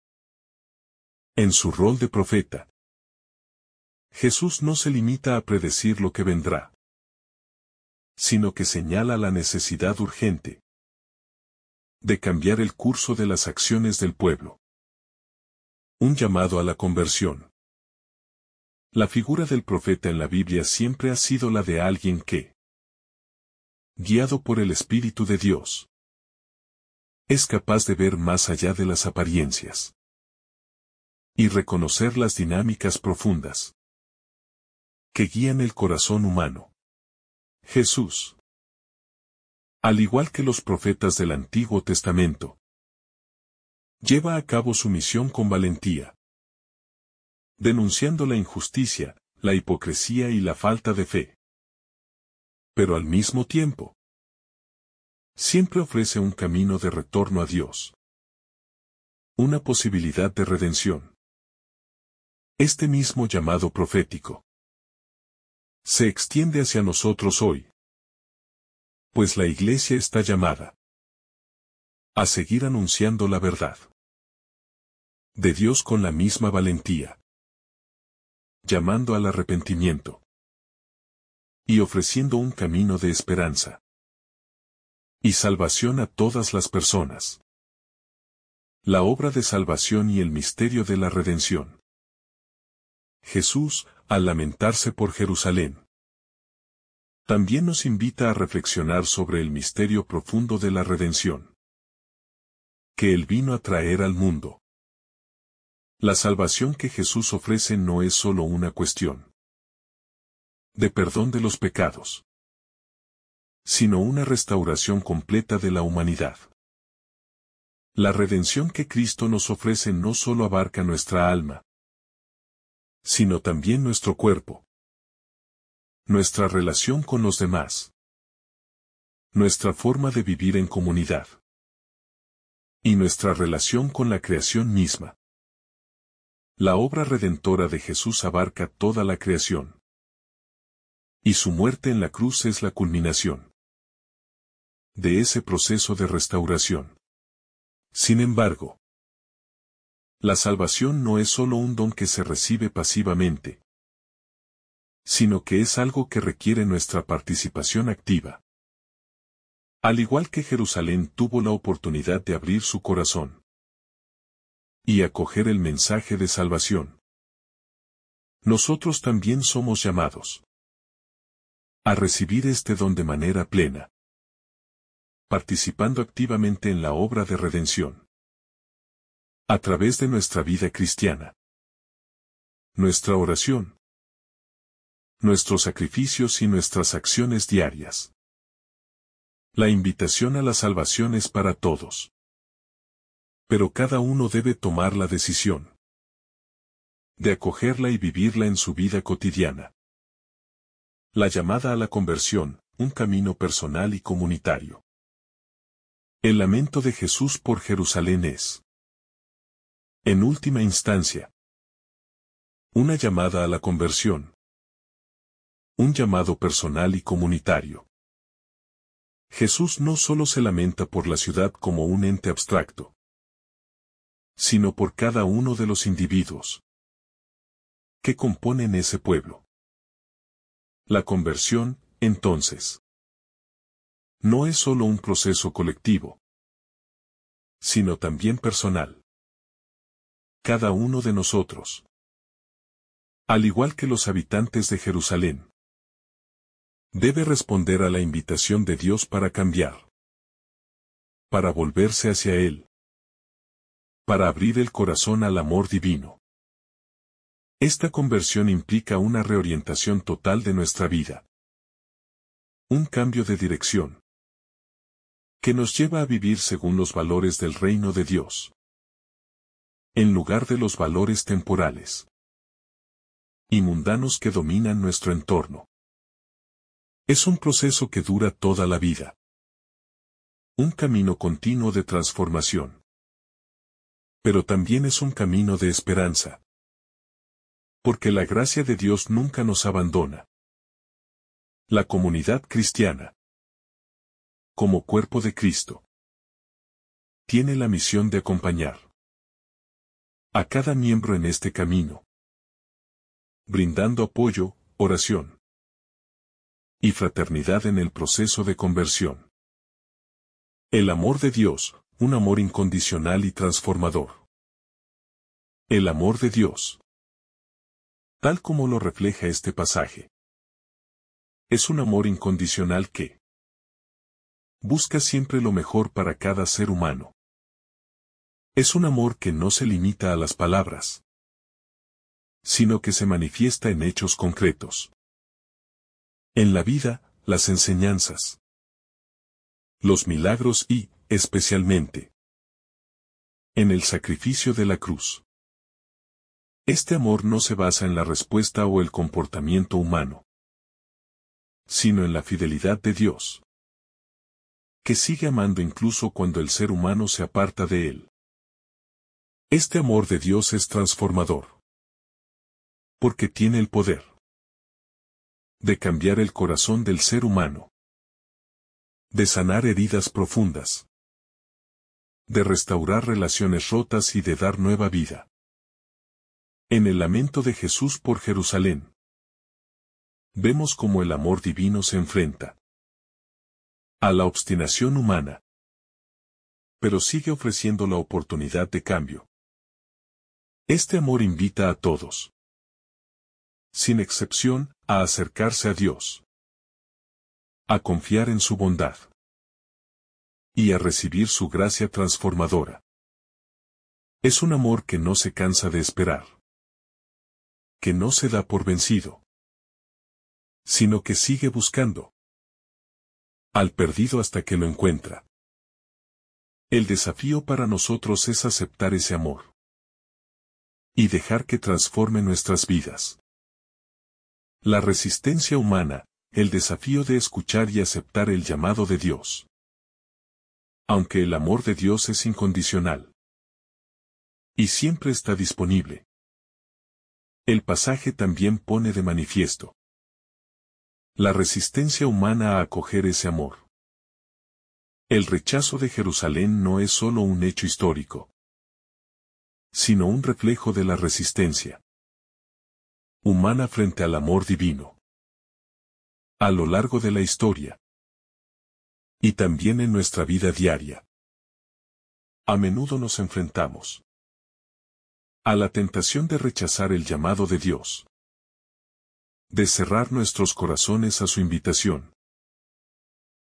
En su rol de profeta, Jesús no se limita a predecir lo que vendrá, sino que señala la necesidad urgente de cambiar el curso de las acciones del pueblo. Un llamado a la conversión. La figura del profeta en la Biblia siempre ha sido la de alguien que, guiado por el Espíritu de Dios, es capaz de ver más allá de las apariencias y reconocer las dinámicas profundas que guían el corazón humano. Jesús, al igual que los profetas del Antiguo Testamento, lleva a cabo su misión con valentía, denunciando la injusticia, la hipocresía y la falta de fe. Pero al mismo tiempo, siempre ofrece un camino de retorno a Dios, una posibilidad de redención. Este mismo llamado profético se extiende hacia nosotros hoy, pues la Iglesia está llamada a seguir anunciando la verdad de Dios con la misma valentía, llamando al arrepentimiento y ofreciendo un camino de esperanza y salvación a todas las personas. La obra de salvación y el misterio de la redención. Jesús, al lamentarse por Jerusalén, también nos invita a reflexionar sobre el misterio profundo de la redención que Él vino a traer al mundo. La salvación que Jesús ofrece no es solo una cuestión de perdón de los pecados, sino una restauración completa de la humanidad. La redención que Cristo nos ofrece no solo abarca nuestra alma, sino también nuestro cuerpo, nuestra relación con los demás, nuestra forma de vivir en comunidad y nuestra relación con la creación misma. La obra redentora de Jesús abarca toda la creación. Y su muerte en la cruz es la culminación de ese proceso de restauración. Sin embargo, la salvación no es solo un don que se recibe pasivamente, sino que es algo que requiere nuestra participación activa. Al igual que Jerusalén tuvo la oportunidad de abrir su corazón y acoger el mensaje de salvación, nosotros también somos llamados a recibir este don de manera plena, participando activamente en la obra de redención a través de nuestra vida cristiana, nuestra oración, nuestros sacrificios y nuestras acciones diarias. La invitación a la salvación es para todos. Pero cada uno debe tomar la decisión de acogerla y vivirla en su vida cotidiana. La llamada a la conversión, un camino personal y comunitario. El lamento de Jesús por Jerusalén es, en última instancia, una llamada a la conversión. Un llamado personal y comunitario. Jesús no solo se lamenta por la ciudad como un ente abstracto, sino por cada uno de los individuos que componen ese pueblo. La conversión, entonces, no es solo un proceso colectivo, sino también personal. Cada uno de nosotros, al igual que los habitantes de Jerusalén, debe responder a la invitación de Dios para cambiar, para volverse hacia Él, para abrir el corazón al amor divino. Esta conversión implica una reorientación total de nuestra vida. Un cambio de dirección que nos lleva a vivir según los valores del reino de Dios, en lugar de los valores temporales y mundanos que dominan nuestro entorno. Es un proceso que dura toda la vida. Un camino continuo de transformación. Pero también es un camino de esperanza. Porque la gracia de Dios nunca nos abandona. La comunidad cristiana, como cuerpo de Cristo, tiene la misión de acompañar a cada miembro en este camino, brindando apoyo, oración y fraternidad en el proceso de conversión. El amor de Dios, un amor incondicional y transformador. El amor de Dios, tal como lo refleja este pasaje, es un amor incondicional que busca siempre lo mejor para cada ser humano. Es un amor que no se limita a las palabras, sino que se manifiesta en hechos concretos. En la vida, las enseñanzas, los milagros y, especialmente, en el sacrificio de la cruz. Este amor no se basa en la respuesta o el comportamiento humano, sino en la fidelidad de Dios, que sigue amando incluso cuando el ser humano se aparta de él. Este amor de Dios es transformador, porque tiene el poder de cambiar el corazón del ser humano, de sanar heridas profundas, de restaurar relaciones rotas y de dar nueva vida. En el lamento de Jesús por Jerusalén, vemos cómo el amor divino se enfrenta a la obstinación humana, pero sigue ofreciendo la oportunidad de cambio. Este amor invita a todos, sin excepción, a acercarse a Dios, a confiar en su bondad y a recibir su gracia transformadora. Es un amor que no se cansa de esperar, que no se da por vencido, sino que sigue buscando al perdido hasta que lo encuentra. El desafío para nosotros es aceptar ese amor y dejar que transforme nuestras vidas. La resistencia humana, el desafío de escuchar y aceptar el llamado de Dios. Aunque el amor de Dios es incondicional y siempre está disponible, El pasaje también pone de manifiesto la resistencia humana a acoger ese amor. El rechazo de Jerusalén no es solo un hecho histórico, sino un reflejo de la resistencia humana frente al amor divino. A lo largo de la historia, y también en nuestra vida diaria, a menudo nos enfrentamos a la tentación de rechazar el llamado de Dios, de cerrar nuestros corazones a su invitación,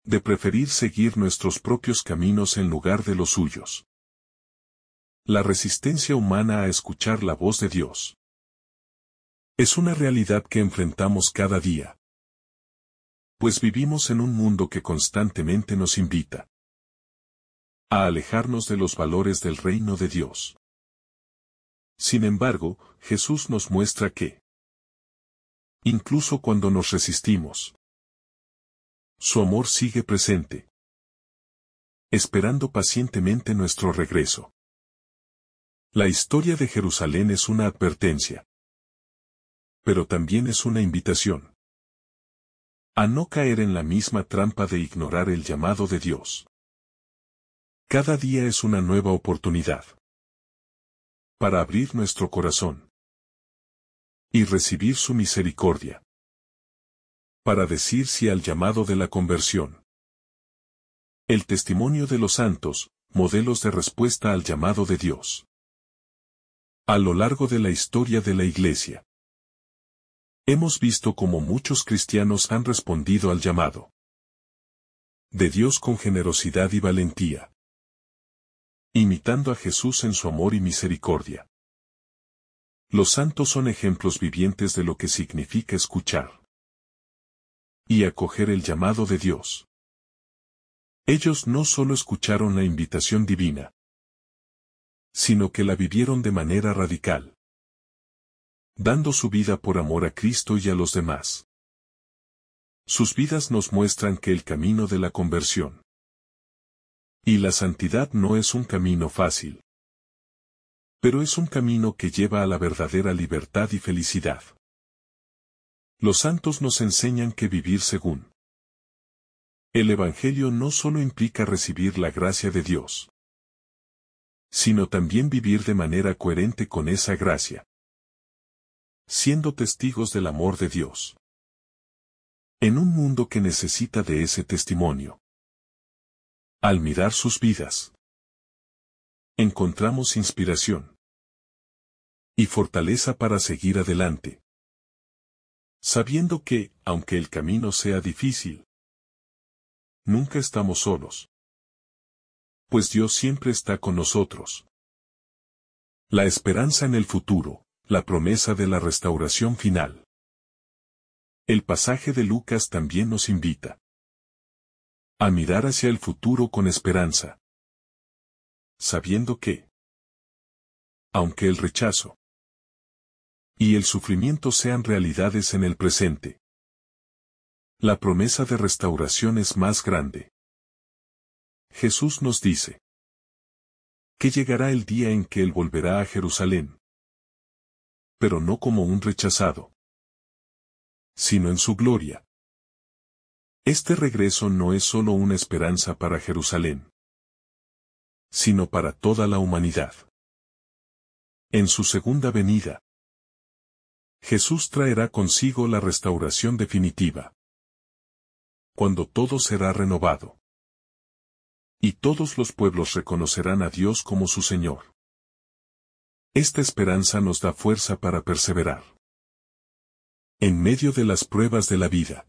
de preferir seguir nuestros propios caminos en lugar de los suyos. La resistencia humana a escuchar la voz de Dios es una realidad que enfrentamos cada día, pues vivimos en un mundo que constantemente nos invita a alejarnos de los valores del reino de Dios. Sin embargo, Jesús nos muestra que, incluso cuando nos resistimos, su amor sigue presente, esperando pacientemente nuestro regreso. La historia de Jerusalén es una advertencia, pero también es una invitación a no caer en la misma trampa de ignorar el llamado de Dios. Cada día es una nueva oportunidad para abrir nuestro corazón y recibir su misericordia, para decir sí al llamado de la conversión. El testimonio de los santos, modelos de respuesta al llamado de Dios. A lo largo de la historia de la Iglesia, hemos visto cómo muchos cristianos han respondido al llamado de Dios con generosidad y valentía, imitando a Jesús en su amor y misericordia. Los santos son ejemplos vivientes de lo que significa escuchar y acoger el llamado de Dios. Ellos no solo escucharon la invitación divina, sino que la vivieron de manera radical, dando su vida por amor a Cristo y a los demás. Sus vidas nos muestran que el camino de la conversión y la santidad no es un camino fácil, pero es un camino que lleva a la verdadera libertad y felicidad. Los santos nos enseñan que vivir según el Evangelio no solo implica recibir la gracia de Dios, sino también vivir de manera coherente con esa gracia, siendo testigos del amor de Dios en un mundo que necesita de ese testimonio. Al mirar sus vidas, encontramos inspiración y fortaleza para seguir adelante, sabiendo que, aunque el camino sea difícil, nunca estamos solos, pues Dios siempre está con nosotros. La esperanza en el futuro, la promesa de la restauración final. El pasaje de Lucas también nos invita a mirar hacia el futuro con esperanza, sabiendo que, aunque el rechazo y el sufrimiento sean realidades en el presente, la promesa de restauración es más grande. Jesús nos dice que llegará el día en que Él volverá a Jerusalén, pero no como un rechazado, sino en su gloria. Este regreso no es solo una esperanza para Jerusalén, sino para toda la humanidad. En su segunda venida, Jesús traerá consigo la restauración definitiva, cuando todo será renovado, y todos los pueblos reconocerán a Dios como su Señor. Esta esperanza nos da fuerza para perseverar en medio de las pruebas de la vida,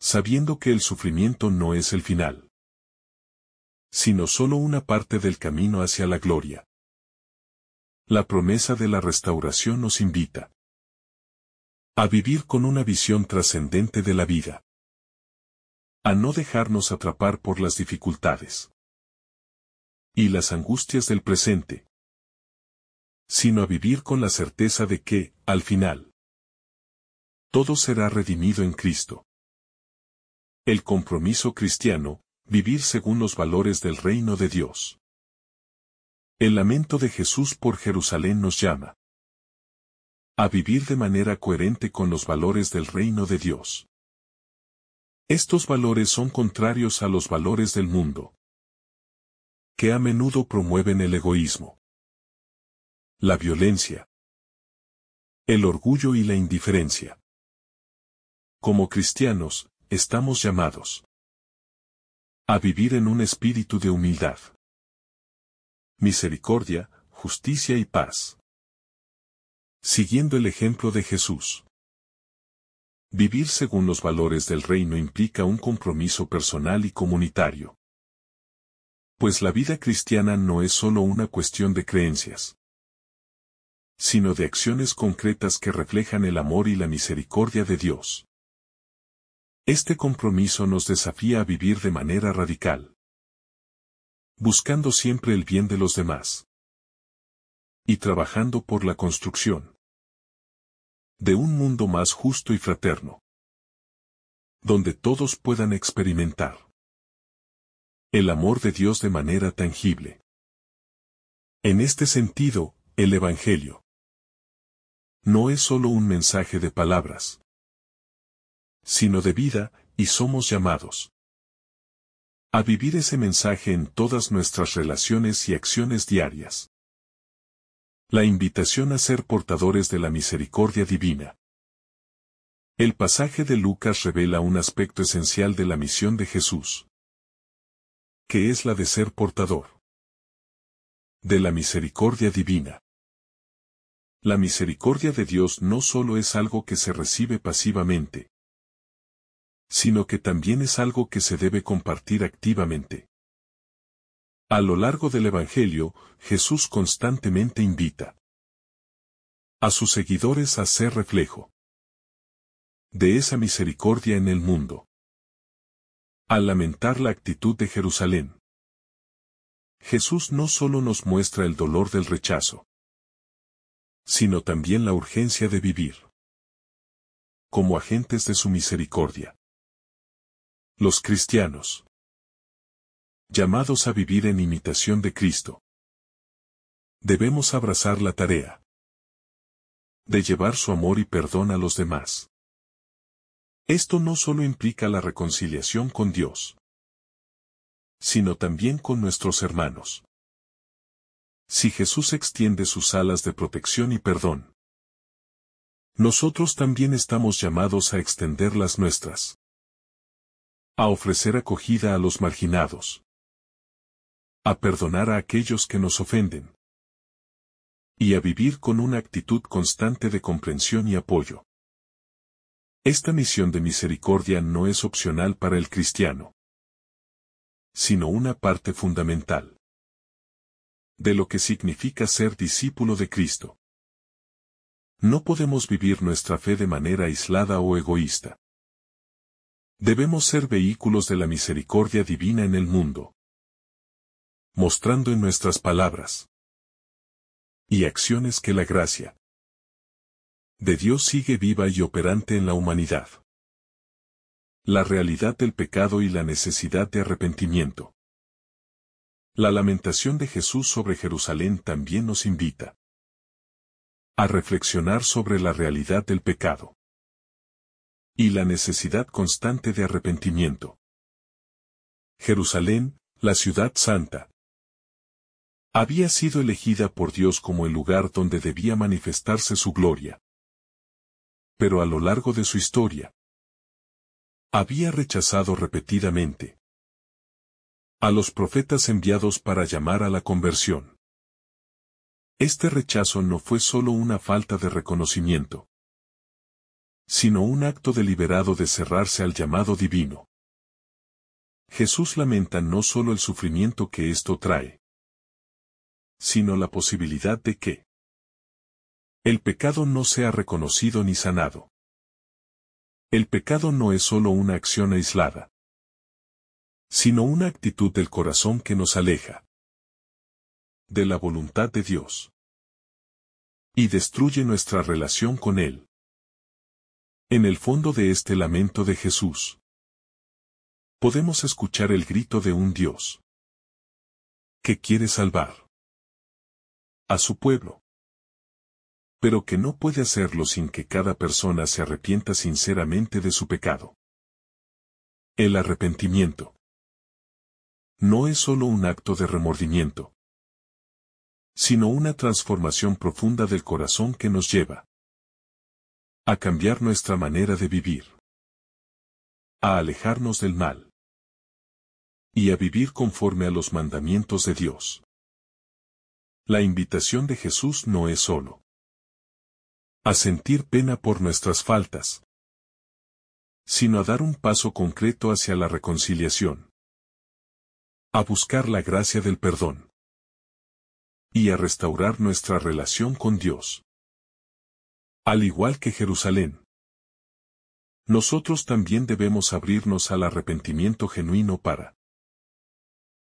sabiendo que el sufrimiento no es el final, sino solo una parte del camino hacia la gloria. La promesa de la restauración nos invita a vivir con una visión trascendente de la vida, a no dejarnos atrapar por las dificultades y las angustias del presente, sino a vivir con la certeza de que, al final, todo será redimido en Cristo. El compromiso cristiano, vivir según los valores del reino de Dios. El lamento de Jesús por Jerusalén nos llama A vivir de manera coherente con los valores del reino de Dios. Estos valores son contrarios a los valores del mundo, que a menudo promueven el egoísmo, la violencia, el orgullo y la indiferencia. Como cristianos, estamos llamados a vivir en un espíritu de humildad, misericordia, justicia y paz. Siguiendo el ejemplo de Jesús. Vivir según los valores del reino implica un compromiso personal y comunitario. Pues la vida cristiana no es solo una cuestión de creencias, sino de acciones concretas que reflejan el amor y la misericordia de Dios. Este compromiso nos desafía a vivir de manera radical, buscando siempre el bien de los demás y trabajando por la construcción de un mundo más justo y fraterno, donde todos puedan experimentar el amor de Dios de manera tangible. En este sentido, el Evangelio no es solo un mensaje de palabras, sino de vida, y somos llamados a vivir ese mensaje en todas nuestras relaciones y acciones diarias. La invitación a ser portadores de la misericordia divina. El pasaje de Lucas revela un aspecto esencial de la misión de Jesús, que es la de ser portador de la misericordia divina. La misericordia de Dios no solo es algo que se recibe pasivamente, sino que también es algo que se debe compartir activamente. A lo largo del Evangelio, Jesús constantemente invita a sus seguidores a ser reflejo de esa misericordia en el mundo. Al lamentar la actitud de Jerusalén, Jesús no solo nos muestra el dolor del rechazo, sino también la urgencia de vivir como agentes de su misericordia. Los cristianos, llamados a vivir en imitación de Cristo, debemos abrazar la tarea de llevar su amor y perdón a los demás. Esto no solo implica la reconciliación con Dios, sino también con nuestros hermanos. Si Jesús extiende sus alas de protección y perdón, nosotros también estamos llamados a extender las nuestras, a ofrecer acogida a los marginados, a perdonar a aquellos que nos ofenden, y a vivir con una actitud constante de comprensión y apoyo. Esta misión de misericordia no es opcional para el cristiano, sino una parte fundamental de lo que significa ser discípulo de Cristo. No podemos vivir nuestra fe de manera aislada o egoísta. Debemos ser vehículos de la misericordia divina en el mundo, mostrando en nuestras palabras y acciones que la gracia de Dios sigue viva y operante en la humanidad. La realidad del pecado y la necesidad de arrepentimiento. La lamentación de Jesús sobre Jerusalén también nos invita a reflexionar sobre la realidad del pecado y la necesidad constante de arrepentimiento. Jerusalén, la ciudad santa, había sido elegida por Dios como el lugar donde debía manifestarse su gloria. Pero a lo largo de su historia, había rechazado repetidamente a los profetas enviados para llamar a la conversión. Este rechazo no fue solo una falta de reconocimiento, sino un acto deliberado de cerrarse al llamado divino. Jesús lamenta no solo el sufrimiento que esto trae, sino la posibilidad de que el pecado no sea reconocido ni sanado. El pecado no es solo una acción aislada, sino una actitud del corazón que nos aleja de la voluntad de Dios y destruye nuestra relación con Él. En el fondo de este lamento de Jesús, podemos escuchar el grito de un Dios que quiere salvar a su pueblo. pero que no puede hacerlo sin que cada persona se arrepienta sinceramente de su pecado. El arrepentimiento no es solo un acto de remordimiento, sino una transformación profunda del corazón que nos lleva a cambiar nuestra manera de vivir, a alejarnos del mal y a vivir conforme a los mandamientos de Dios. La invitación de Jesús no es solo a sentir pena por nuestras faltas, sino a dar un paso concreto hacia la reconciliación, a buscar la gracia del perdón y a restaurar nuestra relación con Dios. Al igual que Jerusalén, nosotros también debemos abrirnos al arrepentimiento genuino para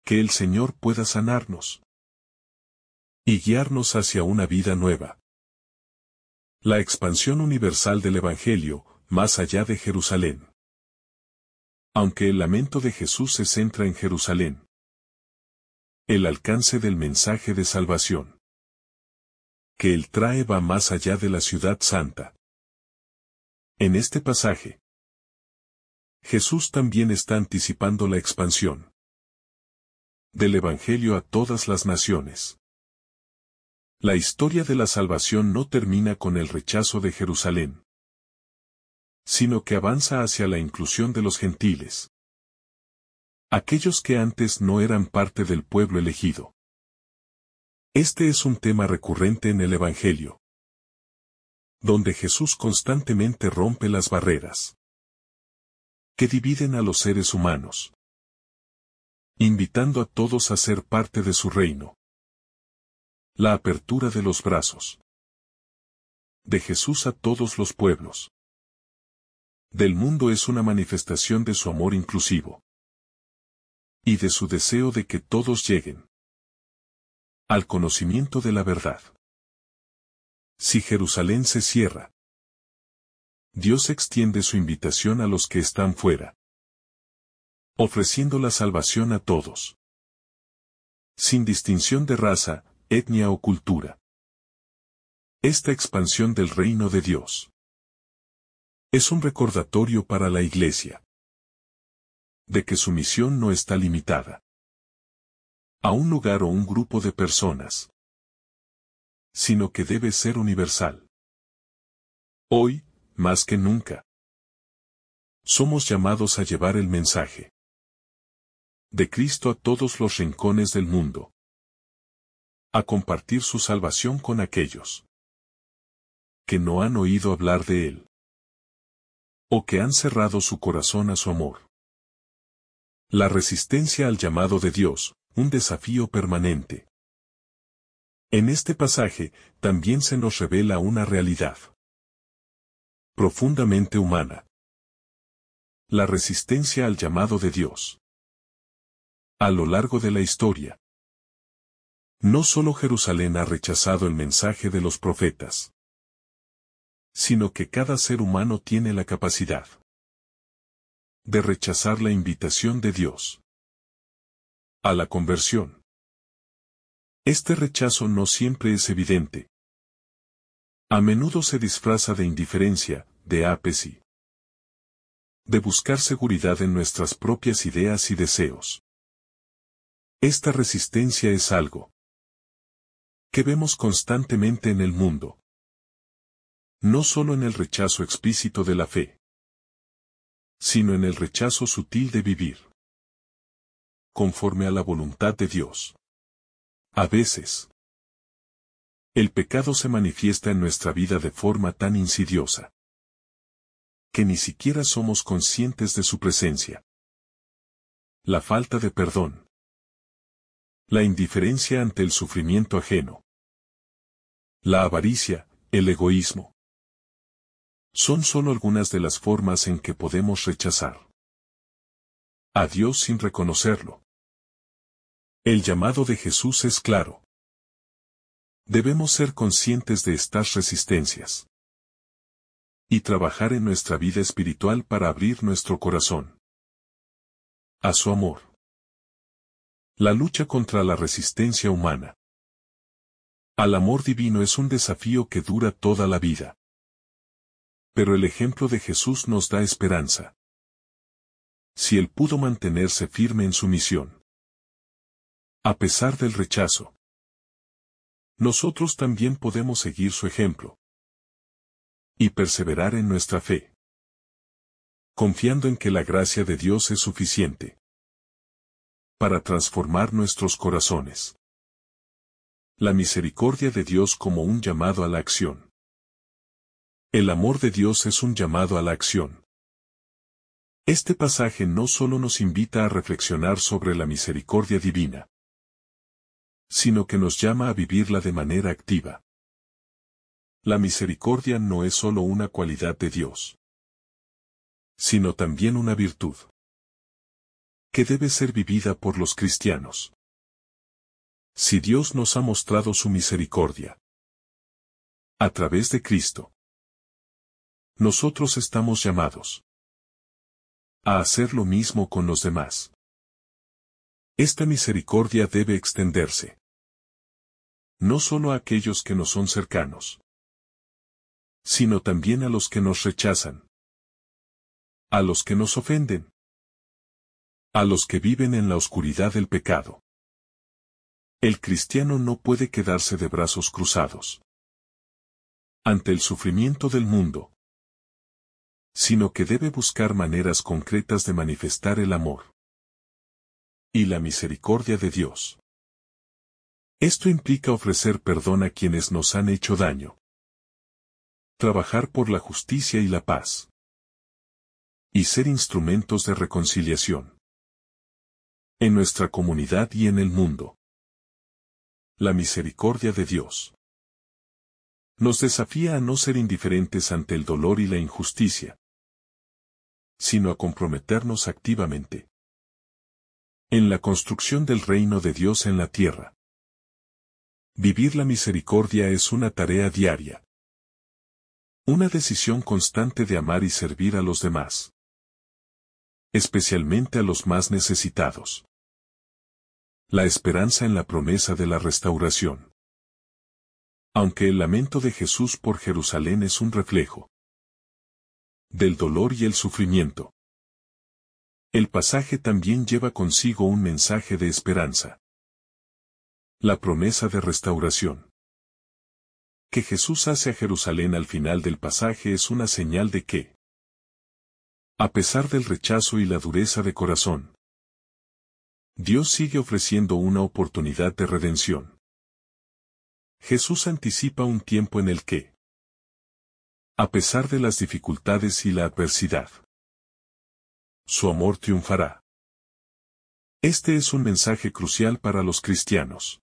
que el Señor pueda sanarnos y guiarnos hacia una vida nueva. La expansión universal del Evangelio, más allá de Jerusalén. Aunque el lamento de Jesús se centra en Jerusalén, el alcance del mensaje de salvación que Él trae va más allá de la ciudad santa. En este pasaje, Jesús también está anticipando la expansión del Evangelio a todas las naciones. La historia de la salvación no termina con el rechazo de Jerusalén, sino que avanza hacia la inclusión de los gentiles, aquellos que antes no eran parte del pueblo elegido. Este es un tema recurrente en el Evangelio, donde Jesús constantemente rompe las barreras que dividen a los seres humanos, invitando a todos a ser parte de su reino. La apertura de los brazos de Jesús a todos los pueblos del mundo es una manifestación de su amor inclusivo y de su deseo de que todos lleguen al conocimiento de la verdad. Si Jerusalén se cierra, Dios extiende su invitación a los que están fuera, ofreciendo la salvación a todos, sin distinción de raza, etnia o cultura. Esta expansión del reino de Dios es un recordatorio para la Iglesia de que su misión no está limitada a un lugar o un grupo de personas, sino que debe ser universal. Hoy, más que nunca, somos llamados a llevar el mensaje de Cristo a todos los rincones del mundo, a compartir su salvación con aquellos que no han oído hablar de Él, o que han cerrado su corazón a su amor. La resistencia al llamado de Dios, un desafío permanente. En este pasaje, también se nos revela una realidad profundamente humana. La resistencia al llamado de Dios. A lo largo de la historia, no solo Jerusalén ha rechazado el mensaje de los profetas, sino que cada ser humano tiene la capacidad de rechazar la invitación de Dios a la conversión. Este rechazo no siempre es evidente. A menudo se disfraza de indiferencia, de apatía, de buscar seguridad en nuestras propias ideas y deseos. Esta resistencia es algo que vemos constantemente en el mundo. No solo en el rechazo explícito de la fe, sino en el rechazo sutil de vivir conforme a la voluntad de Dios. A veces, el pecado se manifiesta en nuestra vida de forma tan insidiosa que ni siquiera somos conscientes de su presencia. La falta de perdón, la indiferencia ante el sufrimiento ajeno, la avaricia, el egoísmo, son solo algunas de las formas en que podemos rechazar a Dios sin reconocerlo. El llamado de Jesús es claro. Debemos ser conscientes de estas resistencias y trabajar en nuestra vida espiritual para abrir nuestro corazón a su amor. La lucha contra la resistencia humana Al amor divino es un desafío que dura toda la vida. Pero el ejemplo de Jesús nos da esperanza. Si Él pudo mantenerse firme en su misión, a pesar del rechazo, nosotros también podemos seguir su ejemplo y perseverar en nuestra fe, confiando en que la gracia de Dios es suficiente para transformar nuestros corazones. La misericordia de Dios como un llamado a la acción. El amor de Dios es un llamado a la acción. Este pasaje no solo nos invita a reflexionar sobre la misericordia divina, sino que nos llama a vivirla de manera activa. La misericordia no es solo una cualidad de Dios, sino también una virtud que debe ser vivida por los cristianos. Si Dios nos ha mostrado su misericordia a través de Cristo, nosotros estamos llamados a hacer lo mismo con los demás. Esta misericordia debe extenderse no solo a aquellos que nos son cercanos, sino también a los que nos rechazan, a los que nos ofenden, a los que viven en la oscuridad del pecado. El cristiano no puede quedarse de brazos cruzados ante el sufrimiento del mundo, sino que debe buscar maneras concretas de manifestar el amor y la misericordia de Dios. Esto implica ofrecer perdón a quienes nos han hecho daño, trabajar por la justicia y la paz, y ser instrumentos de reconciliación en nuestra comunidad y en el mundo. La misericordia de Dios nos desafía a no ser indiferentes ante el dolor y la injusticia, sino a comprometernos activamente en la construcción del reino de Dios en la tierra. Vivir la misericordia es una tarea diaria, una decisión constante de amar y servir a los demás, especialmente a los más necesitados. La esperanza en la promesa de la restauración. Aunque el lamento de Jesús por Jerusalén es un reflejo del dolor y el sufrimiento, el pasaje también lleva consigo un mensaje de esperanza. La promesa de restauración que Jesús hace a Jerusalén al final del pasaje es una señal de que, a pesar del rechazo y la dureza de corazón, Dios sigue ofreciendo una oportunidad de redención. Jesús anticipa un tiempo en el que, a pesar de las dificultades y la adversidad, su amor triunfará. Este es un mensaje crucial para los cristianos,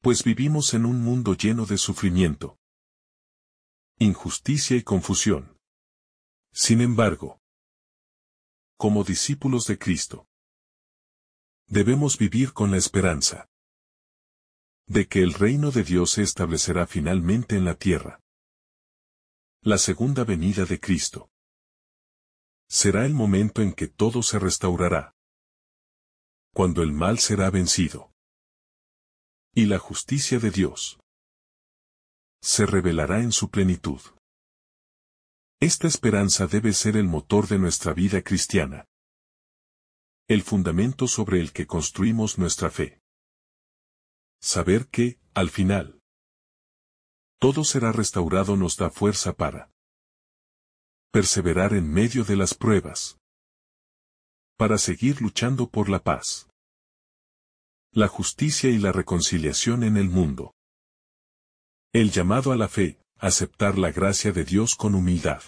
pues vivimos en un mundo lleno de sufrimiento, injusticia y confusión. Sin embargo, como discípulos de Cristo, debemos vivir con la esperanza de que el reino de Dios se establecerá finalmente en la tierra. La segunda venida de Cristo será el momento en que todo se restaurará, cuando el mal será vencido y la justicia de Dios se revelará en su plenitud. Esta esperanza debe ser el motor de nuestra vida cristiana, el fundamento sobre el que construimos nuestra fe. Saber que, al final, todo será restaurado nos da fuerza para perseverar en medio de las pruebas, para seguir luchando por la paz, la justicia y la reconciliación en el mundo. El llamado a la fe, aceptar la gracia de Dios con humildad.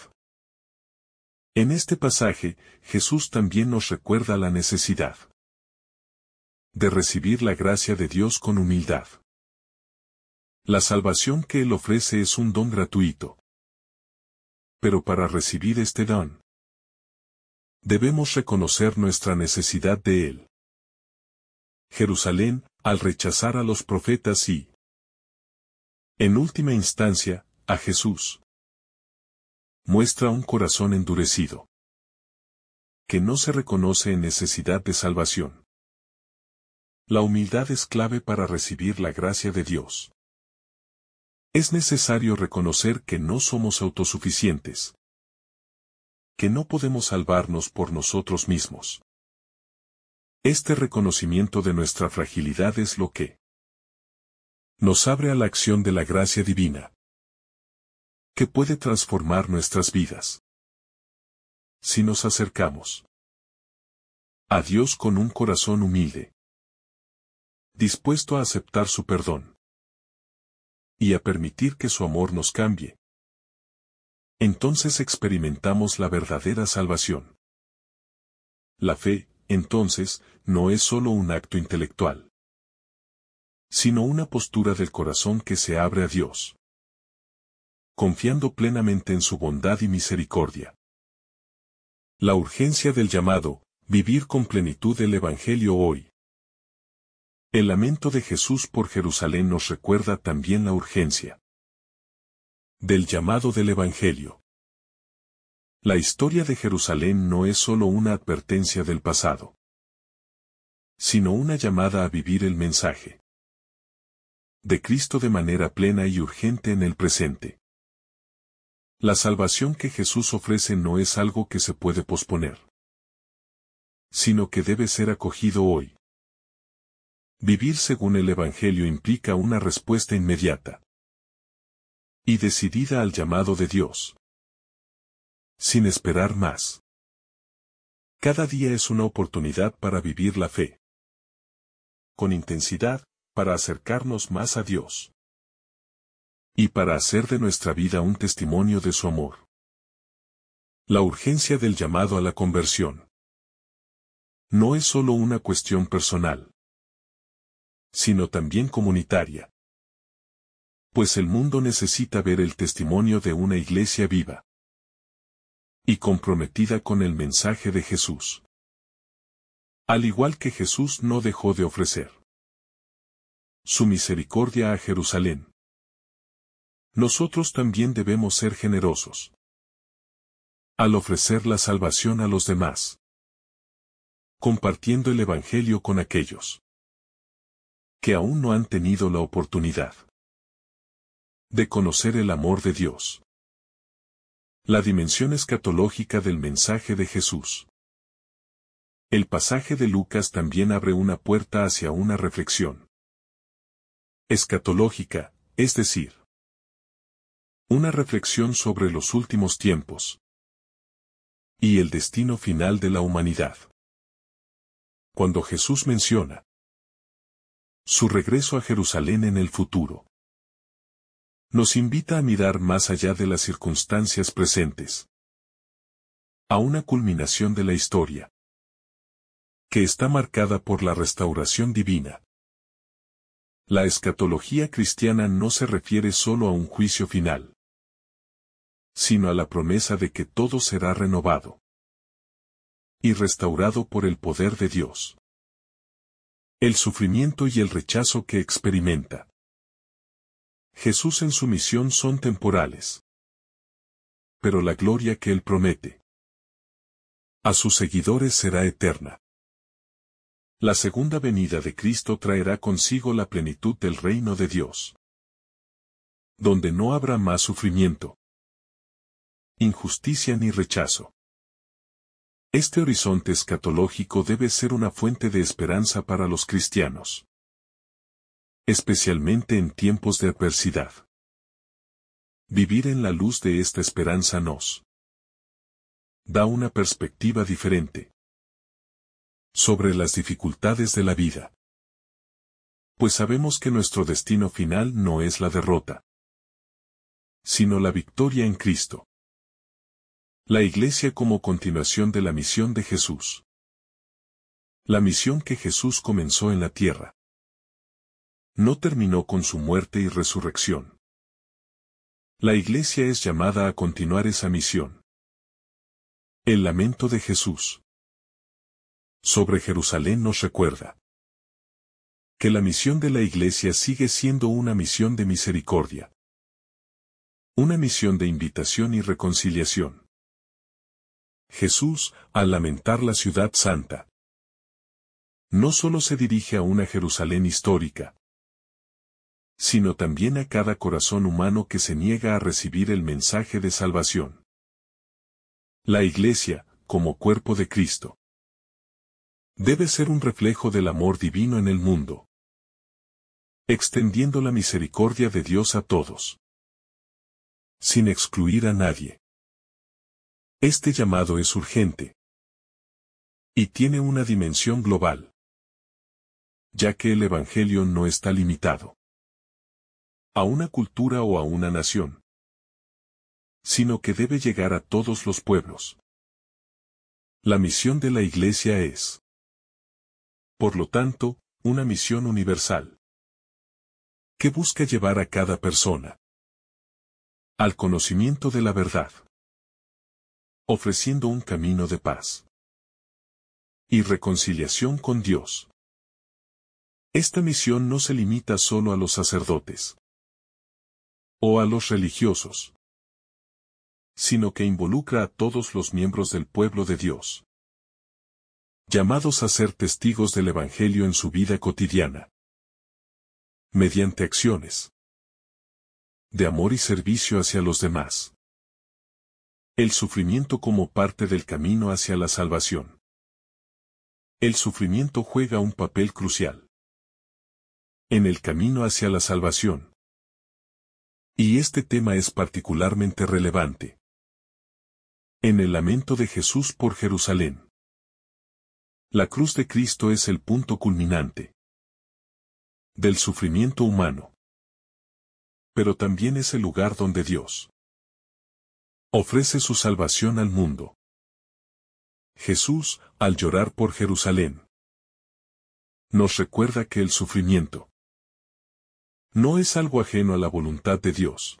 En este pasaje, Jesús también nos recuerda la necesidad de recibir la gracia de Dios con humildad. La salvación que Él ofrece es un don gratuito. Pero para recibir este don, debemos reconocer nuestra necesidad de Él. Jerusalén, al rechazar a los profetas y, en última instancia, a Jesús, muestra un corazón endurecido, que no se reconoce en necesidad de salvación. La humildad es clave para recibir la gracia de Dios. Es necesario reconocer que no somos autosuficientes, que no podemos salvarnos por nosotros mismos. Este reconocimiento de nuestra fragilidad es lo que nos abre a la acción de la gracia divina, que puede transformar nuestras vidas. Si nos acercamos a Dios con un corazón humilde, dispuesto a aceptar su perdón y a permitir que su amor nos cambie, entonces experimentamos la verdadera salvación. La fe, entonces, no es solo un acto intelectual, sino una postura del corazón que se abre a Dios, confiando plenamente en su bondad y misericordia. La urgencia del llamado, vivir con plenitud el Evangelio hoy. El lamento de Jesús por Jerusalén nos recuerda también la urgencia del llamado del Evangelio. La historia de Jerusalén no es solo una advertencia del pasado, sino una llamada a vivir el mensaje de Cristo de manera plena y urgente en el presente. La salvación que Jesús ofrece no es algo que se puede posponer, sino que debe ser acogido hoy. Vivir según el Evangelio implica una respuesta inmediata y decidida al llamado de Dios, sin esperar más. Cada día es una oportunidad para vivir la fe con intensidad, para acercarnos más a Dios y para hacer de nuestra vida un testimonio de su amor. La urgencia del llamado a la conversión no es solo una cuestión personal, sino también comunitaria. Pues el mundo necesita ver el testimonio de una iglesia viva y comprometida con el mensaje de Jesús. Al igual que Jesús no dejó de ofrecer su misericordia a Jerusalén, nosotros también debemos ser generosos al ofrecer la salvación a los demás, compartiendo el Evangelio con aquellos que aún no han tenido la oportunidad de conocer el amor de Dios. La dimensión escatológica del mensaje de Jesús. El pasaje de Lucas también abre una puerta hacia una reflexión escatológica, es decir, una reflexión sobre los últimos tiempos y el destino final de la humanidad. Cuando Jesús menciona su regreso a Jerusalén en el futuro, nos invita a mirar más allá de las circunstancias presentes, a una culminación de la historia, que está marcada por la restauración divina. La escatología cristiana no se refiere solo a un juicio final, sino a la promesa de que todo será renovado y restaurado por el poder de Dios. El sufrimiento y el rechazo que experimenta Jesús en su misión son temporales, pero la gloria que Él promete a sus seguidores será eterna. La segunda venida de Cristo traerá consigo la plenitud del reino de Dios, donde no habrá más sufrimiento, injusticia ni rechazo. Este horizonte escatológico debe ser una fuente de esperanza para los cristianos, especialmente en tiempos de adversidad. Vivir en la luz de esta esperanza nos da una perspectiva diferente sobre las dificultades de la vida, pues sabemos que nuestro destino final no es la derrota, sino la victoria en Cristo. La Iglesia como continuación de la misión de Jesús. La misión que Jesús comenzó en la tierra no terminó con su muerte y resurrección. La Iglesia es llamada a continuar esa misión. El lamento de Jesús sobre Jerusalén nos recuerda que la misión de la Iglesia sigue siendo una misión de misericordia, una misión de invitación y reconciliación. Jesús, al lamentar la ciudad santa, no solo se dirige a una Jerusalén histórica, sino también a cada corazón humano que se niega a recibir el mensaje de salvación. La Iglesia, como cuerpo de Cristo, debe ser un reflejo del amor divino en el mundo, extendiendo la misericordia de Dios a todos, sin excluir a nadie. Este llamado es urgente y tiene una dimensión global, ya que el Evangelio no está limitado a una cultura o a una nación, sino que debe llegar a todos los pueblos. La misión de la Iglesia es, por lo tanto, una misión universal, que busca llevar a cada persona al conocimiento de la verdad, ofreciendo un camino de paz y reconciliación con Dios. Esta misión no se limita solo a los sacerdotes o a los religiosos, sino que involucra a todos los miembros del pueblo de Dios, llamados a ser testigos del Evangelio en su vida cotidiana, mediante acciones de amor y servicio hacia los demás. El sufrimiento como parte del camino hacia la salvación. El sufrimiento juega un papel crucial en el camino hacia la salvación. Y este tema es particularmente relevante en el lamento de Jesús por Jerusalén. La cruz de Cristo es el punto culminante del sufrimiento humano, pero también es el lugar donde Dios ofrece su salvación al mundo. Jesús, al llorar por Jerusalén, nos recuerda que el sufrimiento no es algo ajeno a la voluntad de Dios,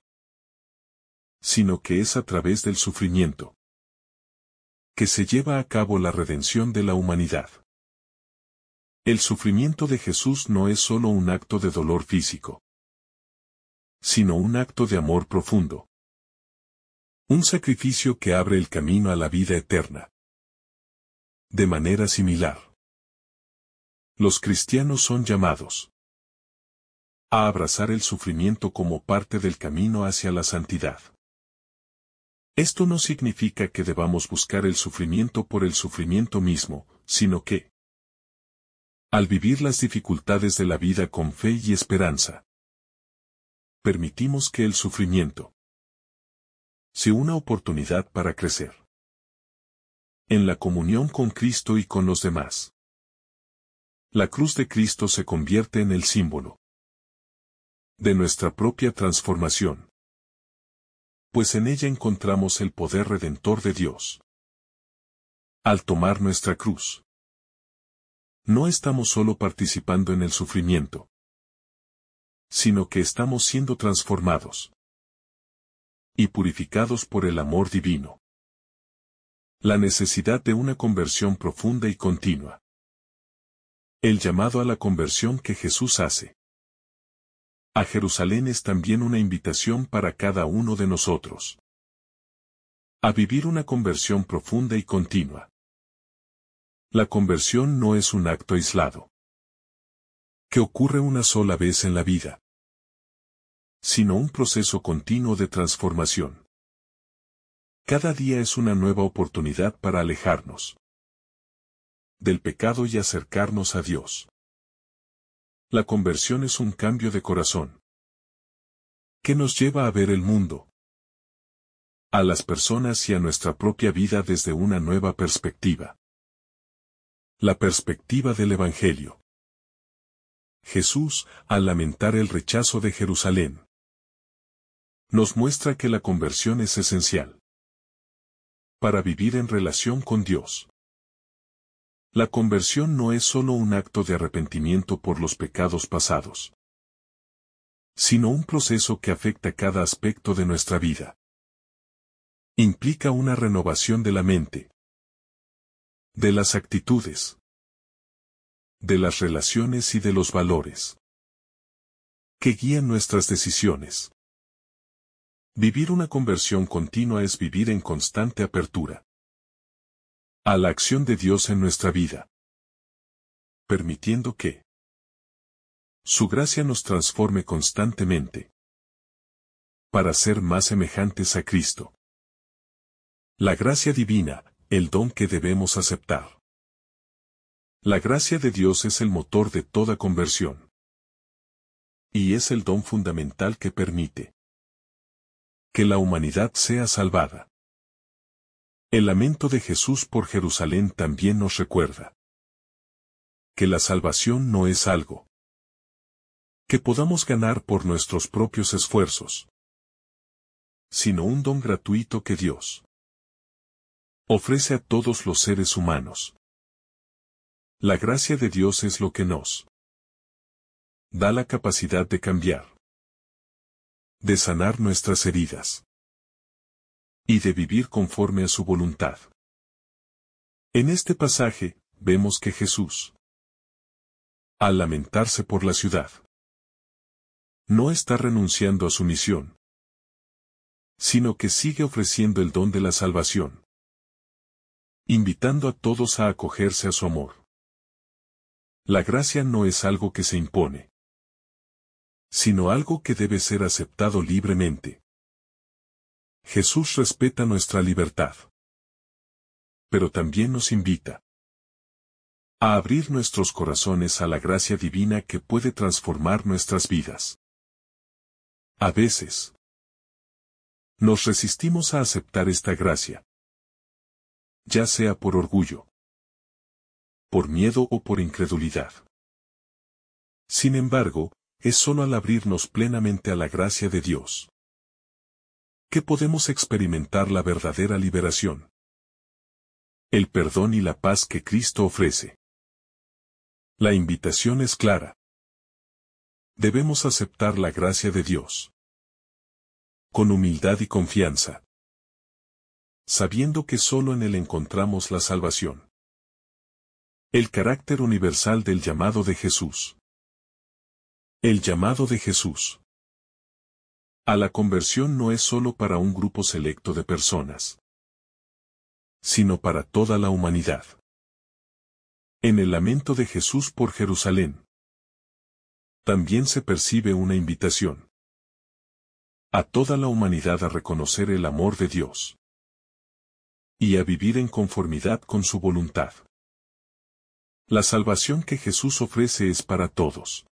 sino que es a través del sufrimiento que se lleva a cabo la redención de la humanidad. El sufrimiento de Jesús no es solo un acto de dolor físico, sino un acto de amor profundo. Un sacrificio que abre el camino a la vida eterna. De manera similar, los cristianos son llamados a abrazar el sufrimiento como parte del camino hacia la santidad. Esto no significa que debamos buscar el sufrimiento por el sufrimiento mismo, sino que, al vivir las dificultades de la vida con fe y esperanza, permitimos que el sufrimiento sea una oportunidad para crecer en la comunión con Cristo y con los demás. La cruz de Cristo se convierte en el símbolo de nuestra propia transformación, pues en ella encontramos el poder redentor de Dios. Al tomar nuestra cruz, no estamos solo participando en el sufrimiento, sino que estamos siendo transformados y purificados por el amor divino. La necesidad de una conversión profunda y continua. El llamado a la conversión que Jesús hace a Jerusalén es también una invitación para cada uno de nosotros a vivir una conversión profunda y continua. La conversión no es un acto aislado que ocurre una sola vez en la vida, sino un proceso continuo de transformación. Cada día es una nueva oportunidad para alejarnos del pecado y acercarnos a Dios. La conversión es un cambio de corazón que nos lleva a ver el mundo, a las personas y a nuestra propia vida desde una nueva perspectiva. La perspectiva del Evangelio. Jesús, al lamentar el rechazo de Jerusalén, nos muestra que la conversión es esencial para vivir en relación con Dios. La conversión no es solo un acto de arrepentimiento por los pecados pasados, sino un proceso que afecta cada aspecto de nuestra vida. Implica una renovación de la mente, de las actitudes, de las relaciones y de los valores que guían nuestras decisiones. Vivir una conversión continua es vivir en constante apertura a la acción de Dios en nuestra vida, permitiendo que Su gracia nos transforme constantemente para ser más semejantes a Cristo. La gracia divina, el don que debemos aceptar. La gracia de Dios es el motor de toda conversión. Y es el don fundamental que permite que la humanidad sea salvada. El lamento de Jesús por Jerusalén también nos recuerda que la salvación no es algo que podamos ganar por nuestros propios esfuerzos, sino un don gratuito que Dios ofrece a todos los seres humanos. La gracia de Dios es lo que nos da la capacidad de cambiar, de sanar nuestras heridas y de vivir conforme a su voluntad. En este pasaje, vemos que Jesús, al lamentarse por la ciudad, no está renunciando a su misión, sino que sigue ofreciendo el don de la salvación, invitando a todos a acogerse a su amor. La gracia no es algo que se impone, sino algo que debe ser aceptado libremente. Jesús respeta nuestra libertad, pero también nos invita a abrir nuestros corazones a la gracia divina que puede transformar nuestras vidas. A veces, nos resistimos a aceptar esta gracia, ya sea por orgullo, por miedo o por incredulidad. Sin embargo, es solo al abrirnos plenamente a la gracia de Dios que podemos experimentar la verdadera liberación, el perdón y la paz que Cristo ofrece. La invitación es clara. Debemos aceptar la gracia de Dios con humildad y confianza, sabiendo que solo en Él encontramos la salvación. El carácter universal del llamado de Jesús. El llamado de Jesús a la conversión no es solo para un grupo selecto de personas, sino para toda la humanidad. En el lamento de Jesús por Jerusalén, también se percibe una invitación a toda la humanidad a reconocer el amor de Dios y a vivir en conformidad con su voluntad. La salvación que Jesús ofrece es para todos.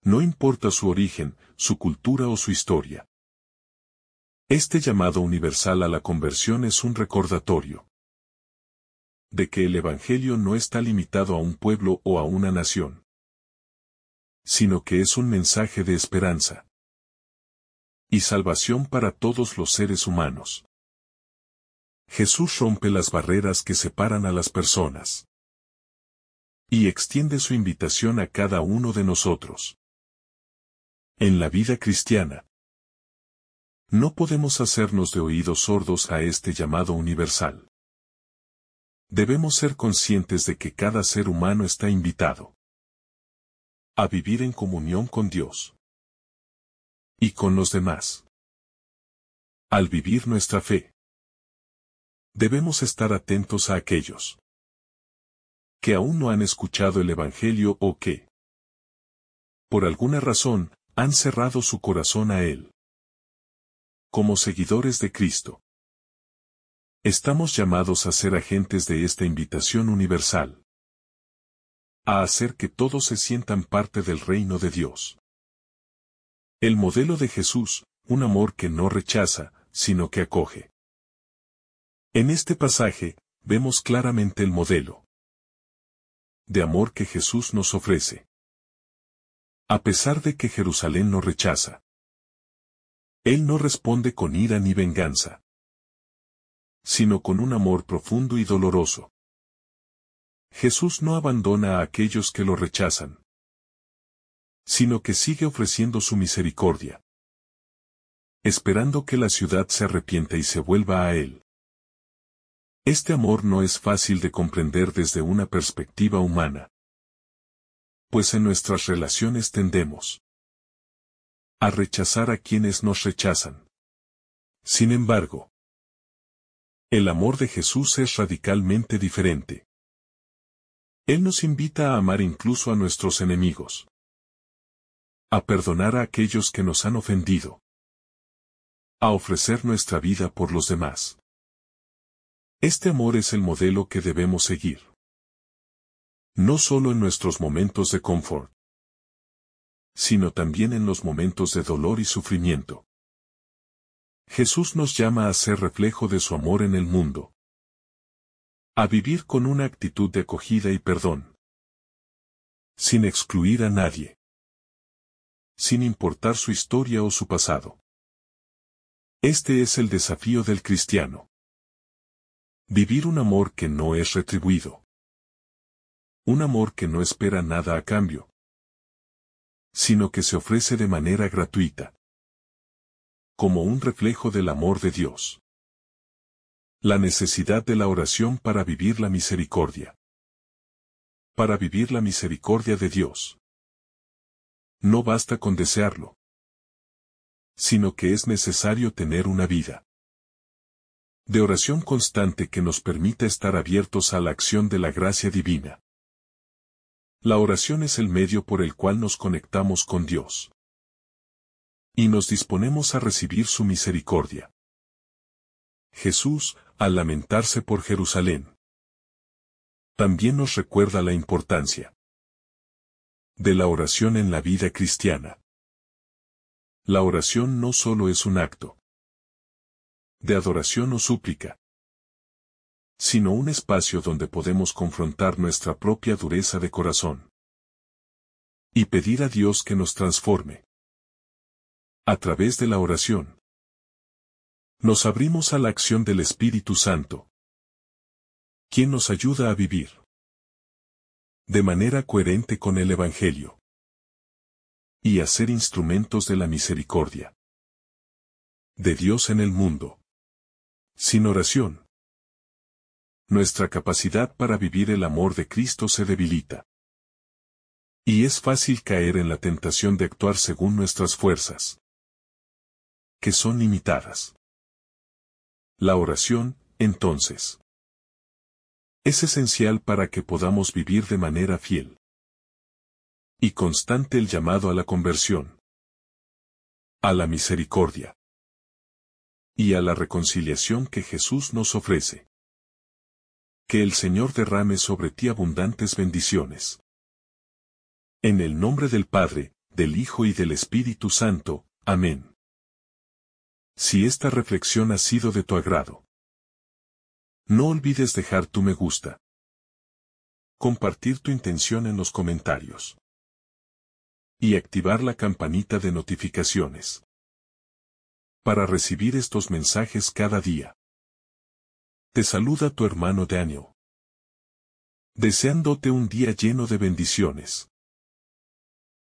No importa su origen, su cultura o su historia. Este llamado universal a la conversión es un recordatorio de que el Evangelio no está limitado a un pueblo o a una nación, sino que es un mensaje de esperanza y salvación para todos los seres humanos. Jesús rompe las barreras que separan a las personas y extiende su invitación a cada uno de nosotros. En la vida cristiana, no podemos hacernos de oídos sordos a este llamado universal. Debemos ser conscientes de que cada ser humano está invitado a vivir en comunión con Dios y con los demás. Al vivir nuestra fe, debemos estar atentos a aquellos que aún no han escuchado el Evangelio o que, por alguna razón, han cerrado su corazón a Él. Como seguidores de Cristo, estamos llamados a ser agentes de esta invitación universal, a hacer que todos se sientan parte del reino de Dios. El modelo de Jesús, un amor que no rechaza, sino que acoge. En este pasaje, vemos claramente el modelo de amor que Jesús nos ofrece. A pesar de que Jerusalén lo rechaza, Él no responde con ira ni venganza, sino con un amor profundo y doloroso. Jesús no abandona a aquellos que lo rechazan, sino que sigue ofreciendo su misericordia, esperando que la ciudad se arrepienta y se vuelva a Él. Este amor no es fácil de comprender desde una perspectiva humana, pues en nuestras relaciones tendemos a rechazar a quienes nos rechazan. Sin embargo, el amor de Jesús es radicalmente diferente. Él nos invita a amar incluso a nuestros enemigos, a perdonar a aquellos que nos han ofendido, a ofrecer nuestra vida por los demás. Este amor es el modelo que debemos seguir. No solo en nuestros momentos de confort, sino también en los momentos de dolor y sufrimiento. Jesús nos llama a ser reflejo de su amor en el mundo, a vivir con una actitud de acogida y perdón, sin excluir a nadie, sin importar su historia o su pasado. Este es el desafío del cristiano. Vivir un amor que no es retribuido. Un amor que no espera nada a cambio, sino que se ofrece de manera gratuita, como un reflejo del amor de Dios. La necesidad de la oración para vivir la misericordia. Para vivir la misericordia de Dios. No basta con desearlo, sino que es necesario tener una vida de oración constante que nos permita estar abiertos a la acción de la gracia divina. La oración es el medio por el cual nos conectamos con Dios y nos disponemos a recibir su misericordia. Jesús, al lamentarse por Jerusalén, también nos recuerda la importancia de la oración en la vida cristiana. La oración no solo es un acto de adoración o súplica, sino un espacio donde podemos confrontar nuestra propia dureza de corazón y pedir a Dios que nos transforme. A través de la oración, nos abrimos a la acción del Espíritu Santo, quien nos ayuda a vivir de manera coherente con el Evangelio y a ser instrumentos de la misericordia de Dios en el mundo. Sin oración, nuestra capacidad para vivir el amor de Cristo se debilita. Y es fácil caer en la tentación de actuar según nuestras fuerzas, que son limitadas. La oración, entonces, es esencial para que podamos vivir de manera fiel y constante el llamado a la conversión, a la misericordia y a la reconciliación que Jesús nos ofrece. Que el Señor derrame sobre ti abundantes bendiciones. En el nombre del Padre, del Hijo y del Espíritu Santo. Amén. Si esta reflexión ha sido de tu agrado, no olvides dejar tu me gusta, compartir tu intención en los comentarios y activar la campanita de notificaciones para recibir estos mensajes cada día. Te saluda tu hermano Daniel, deseándote un día lleno de bendiciones.